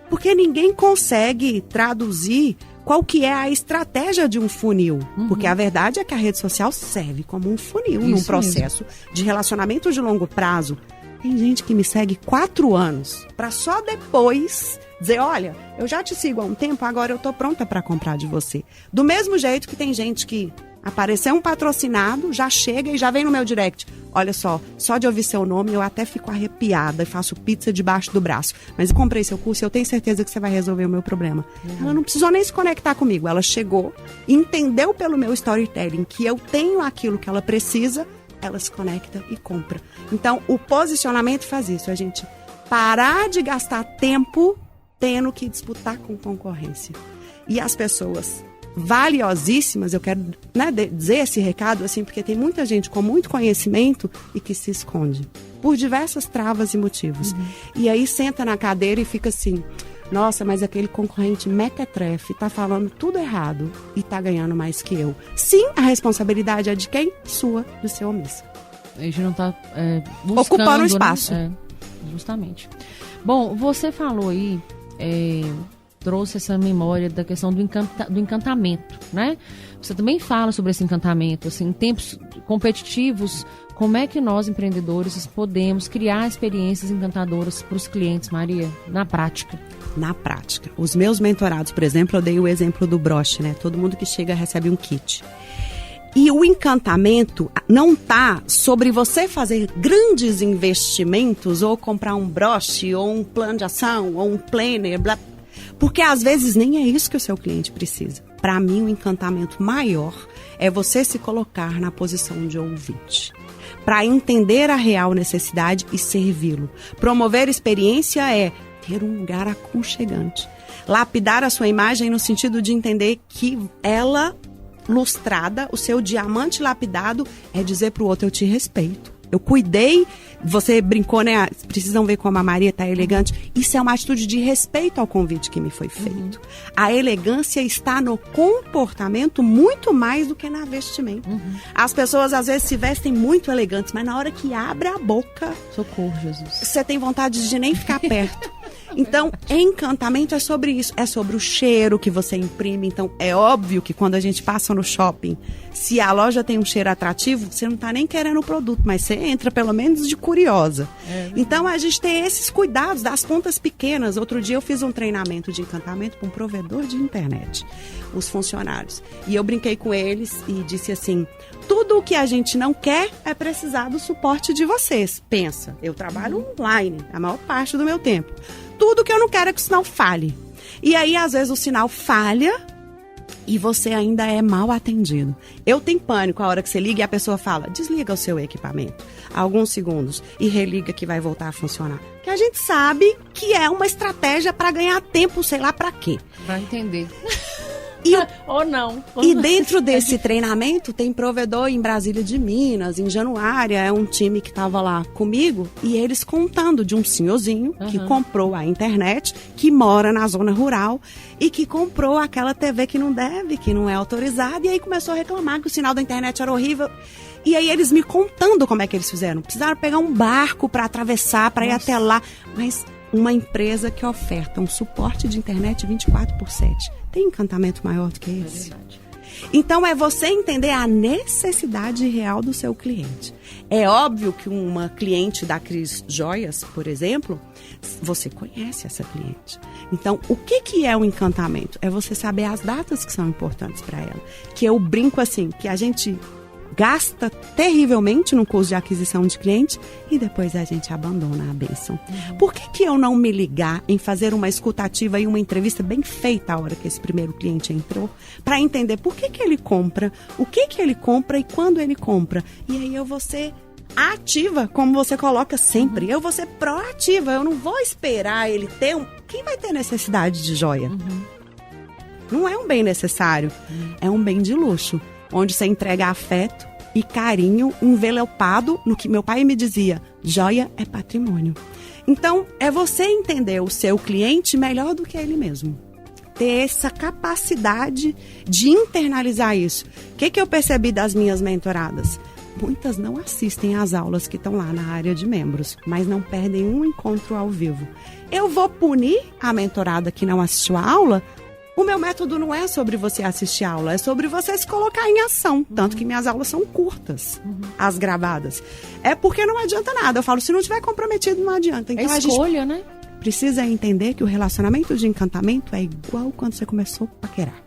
porque ninguém consegue traduzir qual que é a estratégia de um funil. Porque a verdade é que a rede social serve como um funil num processo de relacionamento de longo prazo. Tem gente que me segue 4 anos para só depois dizer, olha, eu já te sigo há um tempo, agora eu tô pronta para comprar de você. Do mesmo jeito que tem gente que apareceu um patrocinado, já chega e já vem no meu direct. Olha só de ouvir seu nome eu até fico arrepiada e faço pizza debaixo do braço. Mas eu comprei seu curso e eu tenho certeza que você vai resolver o meu problema. Ela não precisou nem se conectar comigo. Ela chegou, entendeu pelo meu storytelling que eu tenho aquilo que ela precisa, ela se conecta e compra. Então, o posicionamento faz isso. A gente parar de gastar tempo tendo que disputar com concorrência. E as pessoas valiosíssimas, eu quero dizer esse recado assim, porque tem muita gente com muito conhecimento e que se esconde por diversas travas e motivos. E aí senta na cadeira e fica assim, nossa, mas aquele concorrente mequetrefe tá falando tudo errado e tá ganhando mais que eu. Sim, a responsabilidade é de quem? Sua, do seu omissa. A gente não tá buscando, ocupando o espaço. Né? Justamente. Bom, você falou aí, trouxe essa memória da questão do encantamento, né? Você também fala sobre esse encantamento, assim, em tempos competitivos, como é que nós, empreendedores, podemos criar experiências encantadoras para os clientes, Maria, na prática? Na prática. Os meus mentorados, por exemplo, eu dei o exemplo do broche, né? Todo mundo que chega recebe um kit. E o encantamento não tá sobre você fazer grandes investimentos ou comprar um broche ou um plano de ação ou um planner, blá. Porque às vezes nem é isso que o seu cliente precisa. Para mim, o encantamento maior é você se colocar na posição de ouvinte, para entender a real necessidade e servi-lo. Promover experiência é ter um lugar aconchegante. Lapidar a sua imagem no sentido de entender que ela, lustrada, o seu diamante lapidado, é dizer para o outro, eu te respeito. Eu cuidei, você brincou, né? Precisam ver como a Maria tá elegante. Isso é uma atitude de respeito ao convite que me foi feito. A elegância está no comportamento muito mais do que na vestimenta. As pessoas às vezes se vestem muito elegantes, mas na hora que abre a boca... Socorro, Jesus. Você tem vontade de nem ficar perto. Então, encantamento é sobre isso, é sobre o cheiro que você imprime. Então, é óbvio que quando a gente passa no shopping, se a loja tem um cheiro atrativo, você não está nem querendo o produto, mas você entra pelo menos de curiosa. Então, a gente tem esses cuidados das pontas pequenas. Outro dia eu fiz um treinamento de encantamento para um provedor de internet, os funcionários. E eu brinquei com eles e disse assim, tudo o que a gente não quer é precisar do suporte de vocês. Pensa, eu trabalho online a maior parte do meu tempo. Tudo que eu não quero é que o sinal falhe. E aí, às vezes, o sinal falha e você ainda é mal atendido. Eu tenho pânico a hora que você liga e a pessoa fala, desliga o seu equipamento, alguns segundos, e religa que vai voltar a funcionar. Que a gente sabe que é uma estratégia para ganhar tempo, sei lá para quê. Vai entender. Ou não. E dentro desse treinamento tem provedor em Brasília de Minas, em Januária, é um time que estava lá comigo, e eles contando de um senhorzinho que comprou a internet, que mora na zona rural e que comprou aquela TV que não deve, que não é autorizada, e aí começou a reclamar que o sinal da internet era horrível. E aí eles me contando como é que eles fizeram. Precisaram pegar um barco para atravessar, para ir até lá, mas uma empresa que oferta um suporte de internet 24/7. Tem encantamento maior do que esse? É verdade. Então, é você entender a necessidade real do seu cliente. É óbvio que uma cliente da Cris Joias, por exemplo, você conhece essa cliente. Então, o que é o encantamento? É você saber as datas que são importantes para ela. Que eu brinco assim, que a gente gasta terrivelmente no curso de aquisição de cliente e depois a gente abandona a bênção. Por que eu não me ligar em fazer uma escutativa e uma entrevista bem feita a hora que esse primeiro cliente entrou, para entender por que ele compra, o que ele compra e quando ele compra. E aí eu vou ser ativa, como você coloca sempre. Eu vou ser proativa, eu não vou esperar ele ter Quem vai ter necessidade de joia? Não é um bem necessário, é um bem de luxo, onde você entrega afeto e carinho envelopado no que meu pai me dizia, joia é patrimônio. Então, é você entender o seu cliente melhor do que ele mesmo. Ter essa capacidade de internalizar isso. O que eu percebi das minhas mentoradas? Muitas não assistem às aulas que estão lá na área de membros, mas não perdem um encontro ao vivo. Eu vou punir a mentorada que não assistiu a aula? O meu método não é sobre você assistir a aula, é sobre você se colocar em ação. Tanto que minhas aulas são curtas, as gravadas. É porque não adianta nada. Eu falo, se não estiver comprometido, não adianta. Então, é escolha, né? Precisa entender que o relacionamento de encantamento é igual quando você começou a paquerar.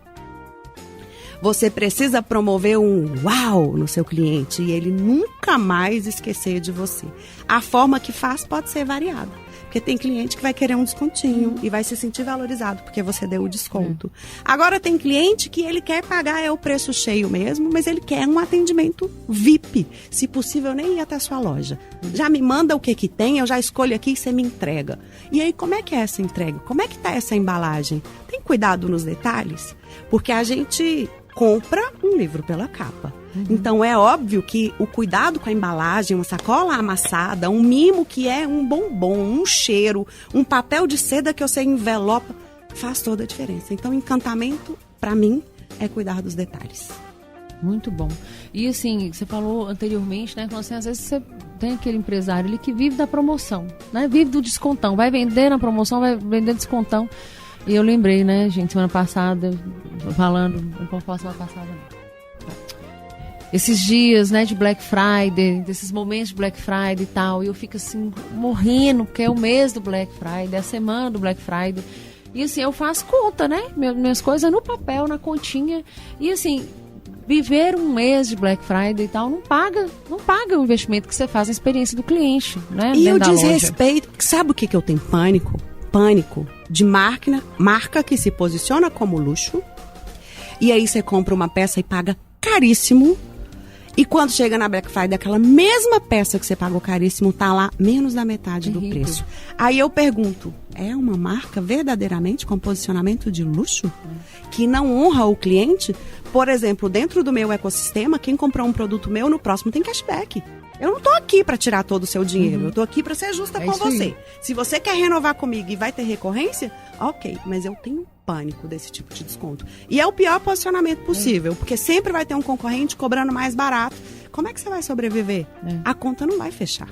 Você precisa promover um uau no seu cliente e ele nunca mais esquecer de você. A forma que faz pode ser variada. Porque tem cliente que vai querer um descontinho e vai se sentir valorizado porque você deu o desconto. Agora tem cliente que ele quer pagar o preço cheio mesmo, mas ele quer um atendimento VIP. Se possível, nem ir até a sua loja. Já me manda o que tem, eu já escolho aqui e você me entrega. E aí, como é que é essa entrega? Como é que tá essa embalagem? Tem cuidado nos detalhes? Porque a gente compra um livro pela capa. Então é óbvio que o cuidado com a embalagem, uma sacola amassada, um mimo que é um bombom, um cheiro, um papel de seda que você envelopa, faz toda a diferença. Então encantamento, para mim, é cuidar dos detalhes. Muito bom. E assim, você falou anteriormente, né? Então, assim, às vezes você tem aquele empresário ali que vive da promoção, né? Vive do descontão, vai vender na promoção, vai vender descontão. E eu lembrei, né, gente, semana passada, falando, não posso falar semana passada, não. Esses dias, né, de Black Friday, desses momentos de Black Friday e tal, e eu fico assim, morrendo, porque é o mês do Black Friday, é a semana do Black Friday. E assim, eu faço conta, né, minhas coisas no papel, na continha, e assim, viver um mês de Black Friday e tal, não paga o investimento que você faz na experiência do cliente, né, e dentro da loja. E o desrespeito, sabe o que eu tenho pânico? Pânico de marca que se posiciona como luxo, e aí você compra uma peça e paga caríssimo, e quando chega na Black Friday, aquela mesma peça que você pagou caríssimo tá lá menos da metade do preço. Aí eu pergunto, é uma marca verdadeiramente com posicionamento de luxo? Que não honra o cliente? Por exemplo, dentro do meu ecossistema, quem comprou um produto meu, no próximo tem cashback. Eu não tô aqui para tirar todo o seu dinheiro, eu tô aqui para ser justa com você. Aí. Se você quer renovar comigo e vai ter recorrência, ok, mas eu tenho pânico desse tipo de desconto. E é o pior posicionamento possível, porque sempre vai ter um concorrente cobrando mais barato. Como é que você vai sobreviver? A conta não vai fechar.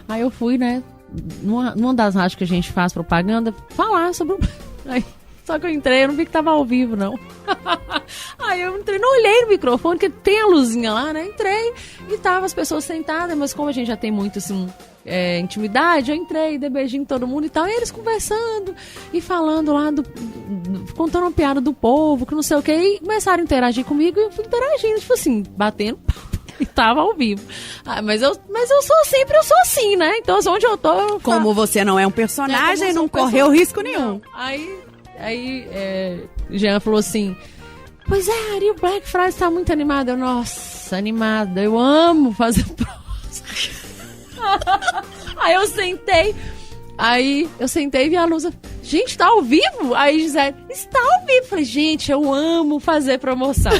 Aí eu fui, né, numa das rádios que a gente faz propaganda, falar sobre o... Só que eu entrei, eu não vi que tava ao vivo, não. Aí eu entrei, não olhei no microfone, porque tem a luzinha lá, né? Entrei e tava as pessoas sentadas, mas como a gente já tem muito, assim, intimidade, eu entrei, dei beijinho em todo mundo e tal. E eles conversando e falando lá, contando uma piada do povo, que não sei o quê. E começaram a interagir comigo e eu fui interagindo, tipo assim, batendo papo. E tava ao vivo. Mas eu sou assim, né? Então, onde eu tô... Como você não é um personagem, não correu risco nenhum. Aí, Jean falou assim, pois é, Ari, o Black Friday tá muito animado. Eu, nossa, animada, eu amo fazer prosa. Aí eu sentei e vi a Luza, gente, tá ao vivo? Aí Gisele, está ao vivo. Falei, gente, eu amo fazer promoção.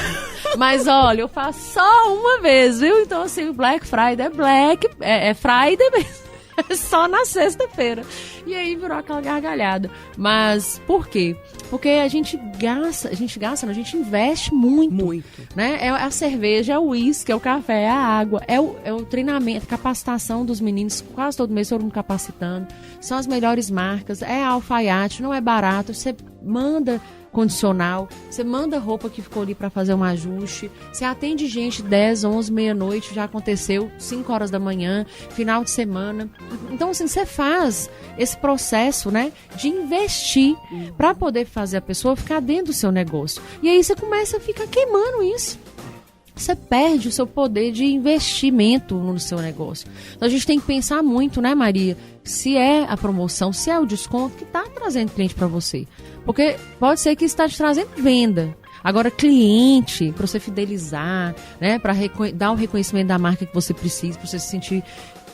Mas olha, eu faço só uma vez, viu? Então assim, o Black Friday é Friday mesmo. Só na sexta-feira. E aí virou aquela gargalhada. Mas por quê? Porque a gente investe muito. Né? É a cerveja, é o uísque, é o café, é a água, é o treinamento, a capacitação dos meninos, quase todo mês todo mundo capacitando. São as melhores marcas, é a alfaiate, não é barato. Você manda condicional, você manda roupa que ficou ali para fazer um ajuste, você atende gente 10, 11, meia-noite, já aconteceu, 5 horas da manhã, final de semana. Então, assim, você faz esse processo, né, de investir para poder fazer a pessoa ficar dentro do seu negócio. E aí você começa a ficar queimando isso. você perde o seu poder de investimento no seu negócio. Então a gente tem que pensar muito, né, Maria? Se é a promoção, se é o desconto que está trazendo cliente para você. Porque pode ser que está te trazendo venda. Agora, cliente, para você fidelizar, né, para dar o reconhecimento da marca que você precisa, para você se sentir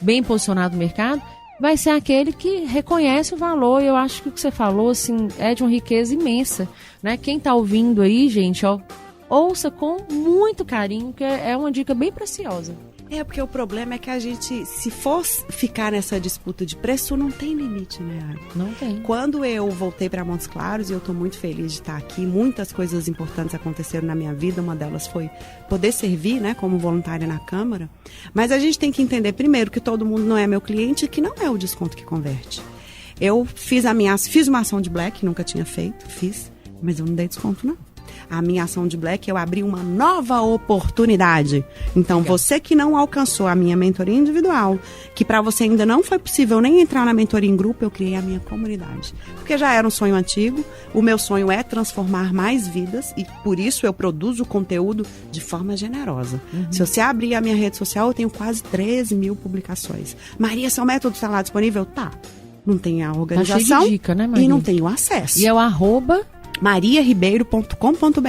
bem posicionado no mercado, vai ser aquele que reconhece o valor. E eu acho que o que você falou, assim, é de uma riqueza imensa, né? Quem está ouvindo aí, gente, ó, ouça com muito carinho, que é uma dica bem preciosa. Porque o problema é que a gente, se for ficar nessa disputa de preço, não tem limite, né, Ari? Não tem. Quando eu voltei para Montes Claros, e eu estou muito feliz de estar aqui, muitas coisas importantes aconteceram na minha vida, uma delas foi poder servir, né, como voluntária na Câmara, mas a gente tem que entender primeiro que todo mundo não é meu cliente e que não é o desconto que converte. Eu fiz uma ação de Black, nunca tinha feito, mas eu não dei desconto, não. A minha ação de Black, eu abri uma nova oportunidade. Então, você que não alcançou a minha mentoria individual, que para você ainda não foi possível nem entrar na mentoria em grupo, eu criei a minha comunidade. Porque já era um sonho antigo, o meu sonho é transformar mais vidas e por isso eu produzo conteúdo de forma generosa. Se você abrir a minha rede social, eu tenho quase 13 mil publicações. Maria, seu método está lá disponível? Tá. Não tem a organização, tá cheio de dica, né, Maria? E não tem o acesso. E é o mariaribeiro.com.br.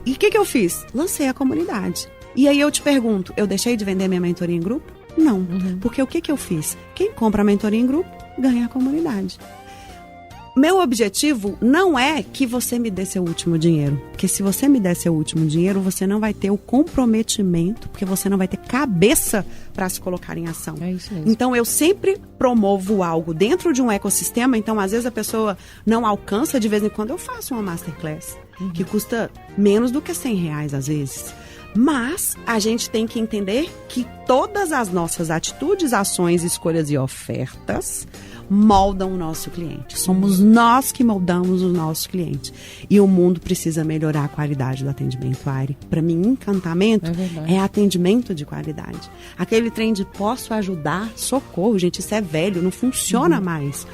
E o que eu fiz? Lancei a comunidade. E aí eu te pergunto, eu deixei de vender minha mentoria em grupo? Não. Porque o que eu fiz? Quem compra a mentoria em grupo, ganha a comunidade. Meu objetivo não é que você me dê seu último dinheiro. Porque se você me der seu último dinheiro, você não vai ter o comprometimento, porque você não vai ter cabeça para se colocar em ação. É isso mesmo. Então, eu sempre promovo algo dentro de um ecossistema. Então, às vezes, a pessoa não alcança. De vez em quando, eu faço uma masterclass, que custa menos do que R$100, às vezes. Mas a gente tem que entender que todas as nossas atitudes, ações, escolhas e ofertas moldam o nosso cliente. Somos nós que moldamos o nosso cliente. E o mundo precisa melhorar a qualidade do atendimento, Ari. Para mim, encantamento é atendimento de qualidade. Aquele trem de posso ajudar, socorro, gente, isso é velho, não funciona mais.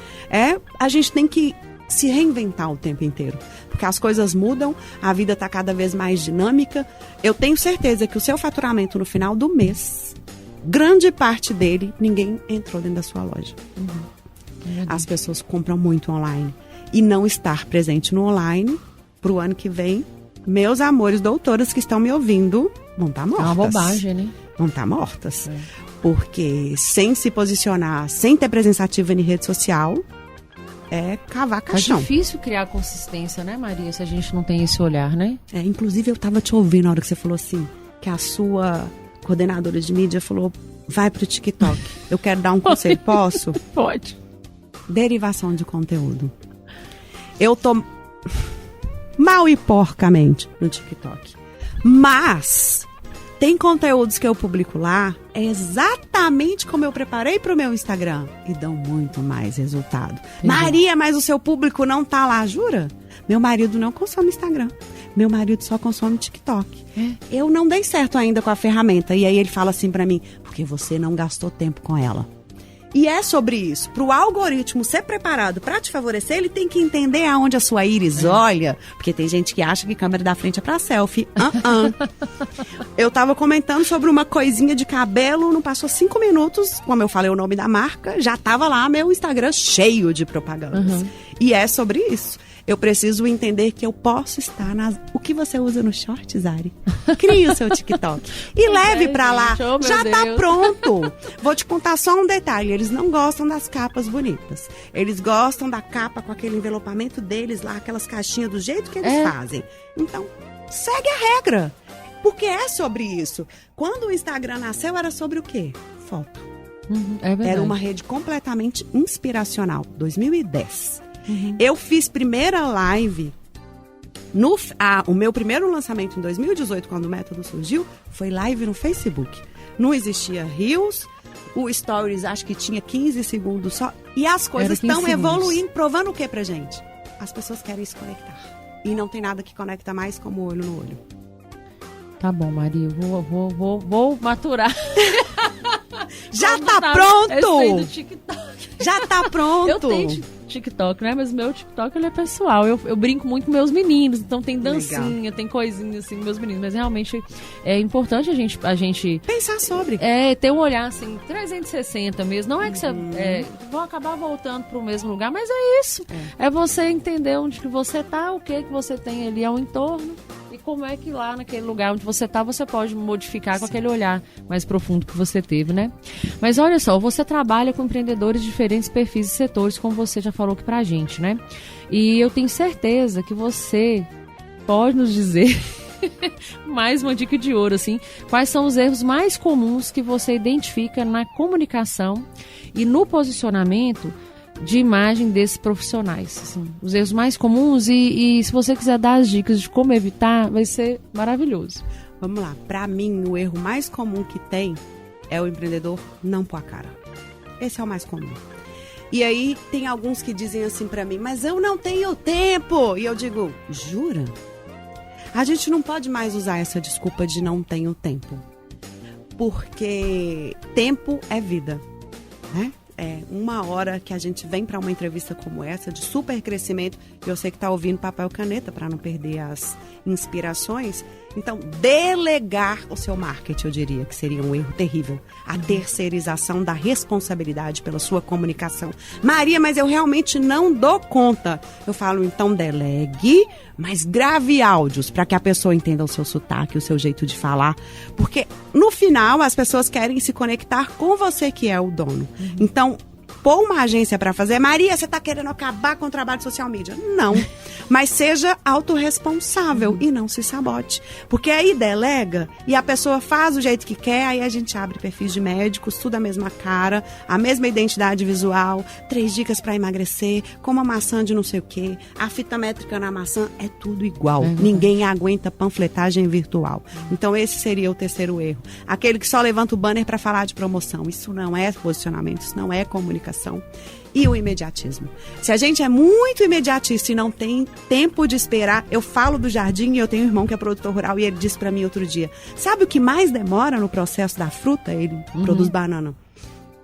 A gente tem que se reinventar o tempo inteiro. Porque as coisas mudam, a vida está cada vez mais dinâmica. Eu tenho certeza que o seu faturamento no final do mês, grande parte dele, ninguém entrou dentro da sua loja. As pessoas compram muito online. E não estar presente no online, para o ano que vem, meus amores doutoras que estão me ouvindo, vão estar mortas. É uma bobagem, né? Vão estar mortas. Porque sem se posicionar, sem ter presença ativa em rede social, é cavar caixão. É difícil criar consistência, né, Maria, se a gente não tem esse olhar, né? Inclusive, eu estava te ouvindo na hora que você falou assim, que a sua coordenadora de mídia falou, vai pro TikTok. Eu quero dar um conselho, posso? Pode. Derivação de conteúdo. Eu tô mal e porcamente no TikTok. Mas tem conteúdos que eu publico lá exatamente como eu preparei para o meu Instagram e dão muito mais resultado. Maria, mas o seu público não tá lá, jura? Meu marido não consome Instagram. Meu marido só consome TikTok. Eu não dei certo ainda com a ferramenta. E aí ele fala assim para mim, porque você não gastou tempo com ela. E é sobre isso. Para o algoritmo ser preparado para te favorecer, ele tem que entender aonde a sua íris olha. Porque tem gente que acha que câmera da frente é para selfie. Eu tava comentando sobre uma coisinha de cabelo, não passou 5 minutos, como eu falei o nome da marca, já tava lá meu Instagram cheio de propagandas. E é sobre isso. Eu preciso entender que eu posso estar nas... O que você usa no shorts, Ari? Crie o seu TikTok. E leve pra lá. Já tá pronto. Vou te contar só um detalhe. Eles não gostam das capas bonitas. Eles gostam da capa com aquele envelopamento deles lá, aquelas caixinhas do jeito que eles fazem. Então, segue a regra. Porque é sobre isso. Quando o Instagram nasceu, era sobre o quê? Foto. É verdade. Era uma rede completamente inspiracional. 2010. Eu fiz primeira live, o meu primeiro lançamento em 2018, quando o método surgiu, foi live no Facebook. Não existia Reels, o Stories acho que tinha 15 segundos só. E as coisas estão evoluindo, provando o que pra gente? As pessoas querem se conectar. E não tem nada que conecta mais como o olho no olho. Tá bom, Maria, vou maturar. Já tá pronto! Do TikTok. Já tá pronto! Eu tenho TikTok, né? Mas o meu TikTok, ele é pessoal. Eu brinco muito com meus meninos, então tem dancinha, legal, tem coisinha assim com meus meninos. Mas realmente é importante a gente pensar sobre. Ter um olhar assim, 360 mesmo. Não é que você vão acabar voltando pro mesmo lugar, mas é isso. É você entender onde que você tá, o que você tem ali ao entorno. E como é que lá naquele lugar onde você tá, você pode modificar com aquele olhar mais profundo que você teve, né? Mas olha só, você trabalha com empreendedores de diferentes perfis e setores, como você já falou aqui pra gente, né? E eu tenho certeza que você pode nos dizer, mais uma dica de ouro, assim, quais são os erros mais comuns que você identifica na comunicação e no posicionamento de imagem desses profissionais, assim, os erros mais comuns e se você quiser dar as dicas de como evitar, vai ser maravilhoso. Vamos lá, pra mim o erro mais comum que tem é o empreendedor não pôr a cara. Esse é o mais comum. E aí tem alguns que dizem assim pra mim, mas eu não tenho tempo. E eu digo, jura? A gente não pode mais usar essa desculpa de não tenho tempo, porque tempo é vida, né? É uma hora que a gente vem para uma entrevista como essa, de super crescimento, e eu sei que está ouvindo papel e caneta para não perder as inspirações. Então, delegar o seu marketing, eu diria que seria um erro terrível. A terceirização da responsabilidade pela sua comunicação. Maria, mas eu realmente não dou conta. Eu falo, então delegue, mas grave áudios para que a pessoa entenda o seu sotaque, o seu jeito de falar. Porque, no final, as pessoas querem se conectar com você que é o dono. Então, pôr uma agência para fazer, Maria, você está querendo acabar com o trabalho de social media? Não, mas seja autorresponsável e não se sabote, porque aí delega e a pessoa faz do jeito que quer, aí a gente abre perfis de médicos, tudo a mesma cara, a mesma identidade visual, 3 dicas para emagrecer, como a maçã de não sei o quê, a fita métrica na maçã, é tudo igual, ninguém aguenta panfletagem virtual. Então esse seria o terceiro erro, aquele que só levanta o banner para falar de promoção, isso não é posicionamento, isso não é comunicação. E o imediatismo. Se a gente é muito imediatista e não tem tempo de esperar, eu falo do jardim e eu tenho um irmão que é produtor rural e ele disse pra mim outro dia, sabe o que mais demora no processo da fruta? Ele produz banana.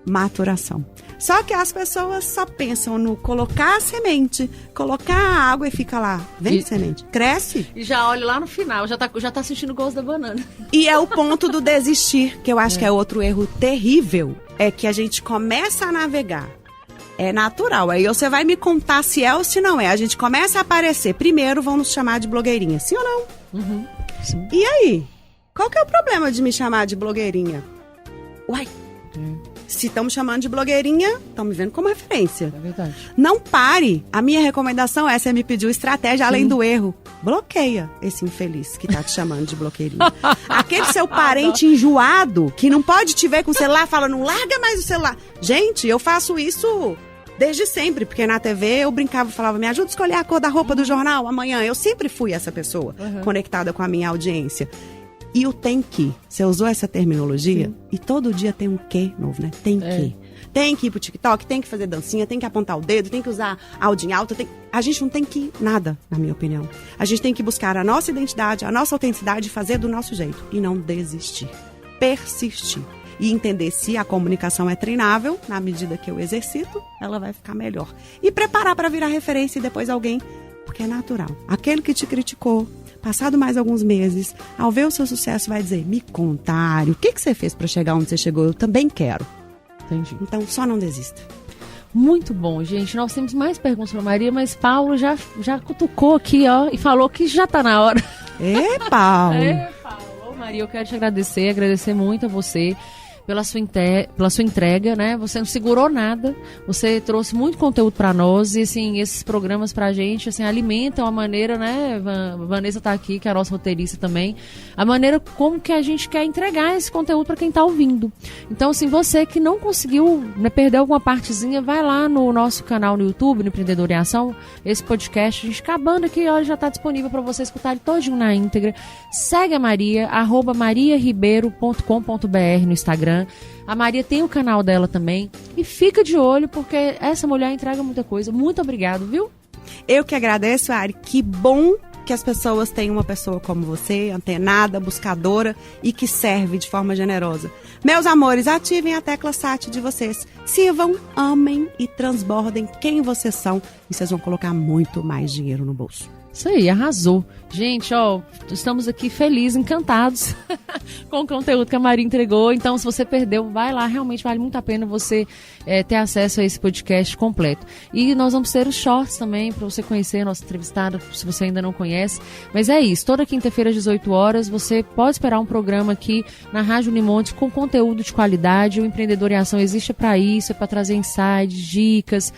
Maturação. Só que as pessoas só pensam no colocar a semente, colocar a água e fica lá, vem semente, cresce. E já olha lá no final, já tá sentindo o gosto da banana. E é o ponto do desistir, que eu acho que é outro erro terrível, é que a gente começa a navegar. É natural, aí você vai me contar se é ou se não é. A gente começa a aparecer, primeiro vão nos chamar de blogueirinha, sim ou não? Sim. E aí? Qual que é o problema de me chamar de blogueirinha? Uai, se estão me chamando de blogueirinha, estão me vendo como referência. É verdade. Não pare. A minha recomendação é, você me pediu estratégia além do erro. Bloqueia esse infeliz que tá te chamando de blogueirinha. Aquele seu parente enjoado, que não pode te ver com o celular, fala, não larga mais o celular. Gente, eu faço isso desde sempre, porque na TV eu brincava e falava, me ajuda a escolher a cor da roupa do jornal amanhã. Eu sempre fui essa pessoa conectada com a minha audiência. E o tem que, você usou essa terminologia, e todo dia tem um quê novo, né? Tem que. Tem que ir pro TikTok, tem que fazer dancinha, tem que apontar o dedo, tem que usar áudio em alta. A gente não tem que nada, na minha opinião. A gente tem que buscar a nossa identidade, a nossa autenticidade e fazer do nosso jeito. E não desistir. Persistir. E entender se a comunicação é treinável, na medida que eu exercito, ela vai ficar melhor. E preparar para virar referência e depois alguém, porque é natural. Aquele que te criticou, passado mais alguns meses, ao ver o seu sucesso, vai dizer, me conta, Ari, o que você fez para chegar onde você chegou? Eu também quero. Entendi. Então, só não desista. Muito bom, gente. Nós temos mais perguntas para Maria, mas Paulo já cutucou aqui, ó, e falou que já tá na hora. Paulo. Paulo. Maria, eu quero te agradecer muito a você pela sua entrega, né? Você não segurou nada, você trouxe muito conteúdo para nós e, assim, esses programas pra gente, assim, alimentam a maneira, né? Vanessa tá aqui, que é a nossa roteirista também, a maneira como que a gente quer entregar esse conteúdo para quem tá ouvindo. Então, assim, você que não conseguiu, né, perder alguma partezinha, vai lá no nosso canal no YouTube, no Empreendedor em Ação, esse podcast, a gente acabando aqui, ó, já tá disponível para você escutar ele todinho na íntegra. Segue a Maria, @mariaribeiro.com.br no Instagram. A Maria tem o canal dela também. E fica de olho, porque essa mulher entrega muita coisa. Muito obrigado, viu? Eu que agradeço, Ari. Que bom que as pessoas têm uma pessoa como você, antenada, buscadora e que serve de forma generosa. Meus amores, ativem a tecla SAT de vocês. Sirvam, amem e transbordem quem vocês são. E vocês vão colocar muito mais dinheiro no bolso. Isso aí, arrasou. Gente, estamos aqui felizes, encantados com o conteúdo que a Maria entregou. Então, se você perdeu, vai lá. Realmente vale muito a pena você ter acesso a esse podcast completo. E nós vamos ter os shorts também, para você conhecer a nossa entrevistada, se você ainda não conhece. Mas é isso, toda quinta-feira às 18 horas, você pode esperar um programa aqui na Rádio Unimontes com conteúdo de qualidade. O Empreendedor em Ação existe para isso, é para trazer insights, dicas,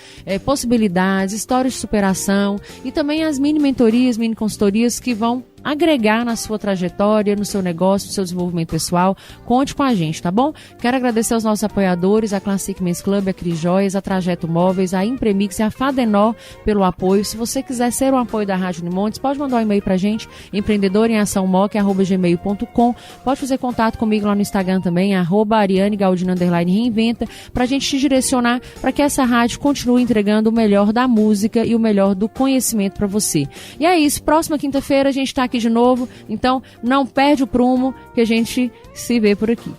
possibilidades, histórias de superação e também as mini mentorias, mini consultorias que vão agregar na sua trajetória, no seu negócio, no seu desenvolvimento pessoal. Conte com a gente, tá bom? Quero agradecer aos nossos apoiadores, a Classic Men's Club, a Cris Joias, a Trajeto Móveis, a Impremix e a Fadenor pelo apoio. Se você quiser ser um apoio da Rádio Unimontes, pode mandar um e-mail pra gente, empreendedoremeaçãomoc@gmail.com. Pode fazer contato comigo lá no Instagram também, @ArianeGaldino_Reinventa, pra gente te direcionar para que essa rádio continue entregando o melhor da música e o melhor do conhecimento para você. E é isso, próxima quinta-feira a gente tá aqui de novo, então não perde o prumo que a gente se vê por aqui.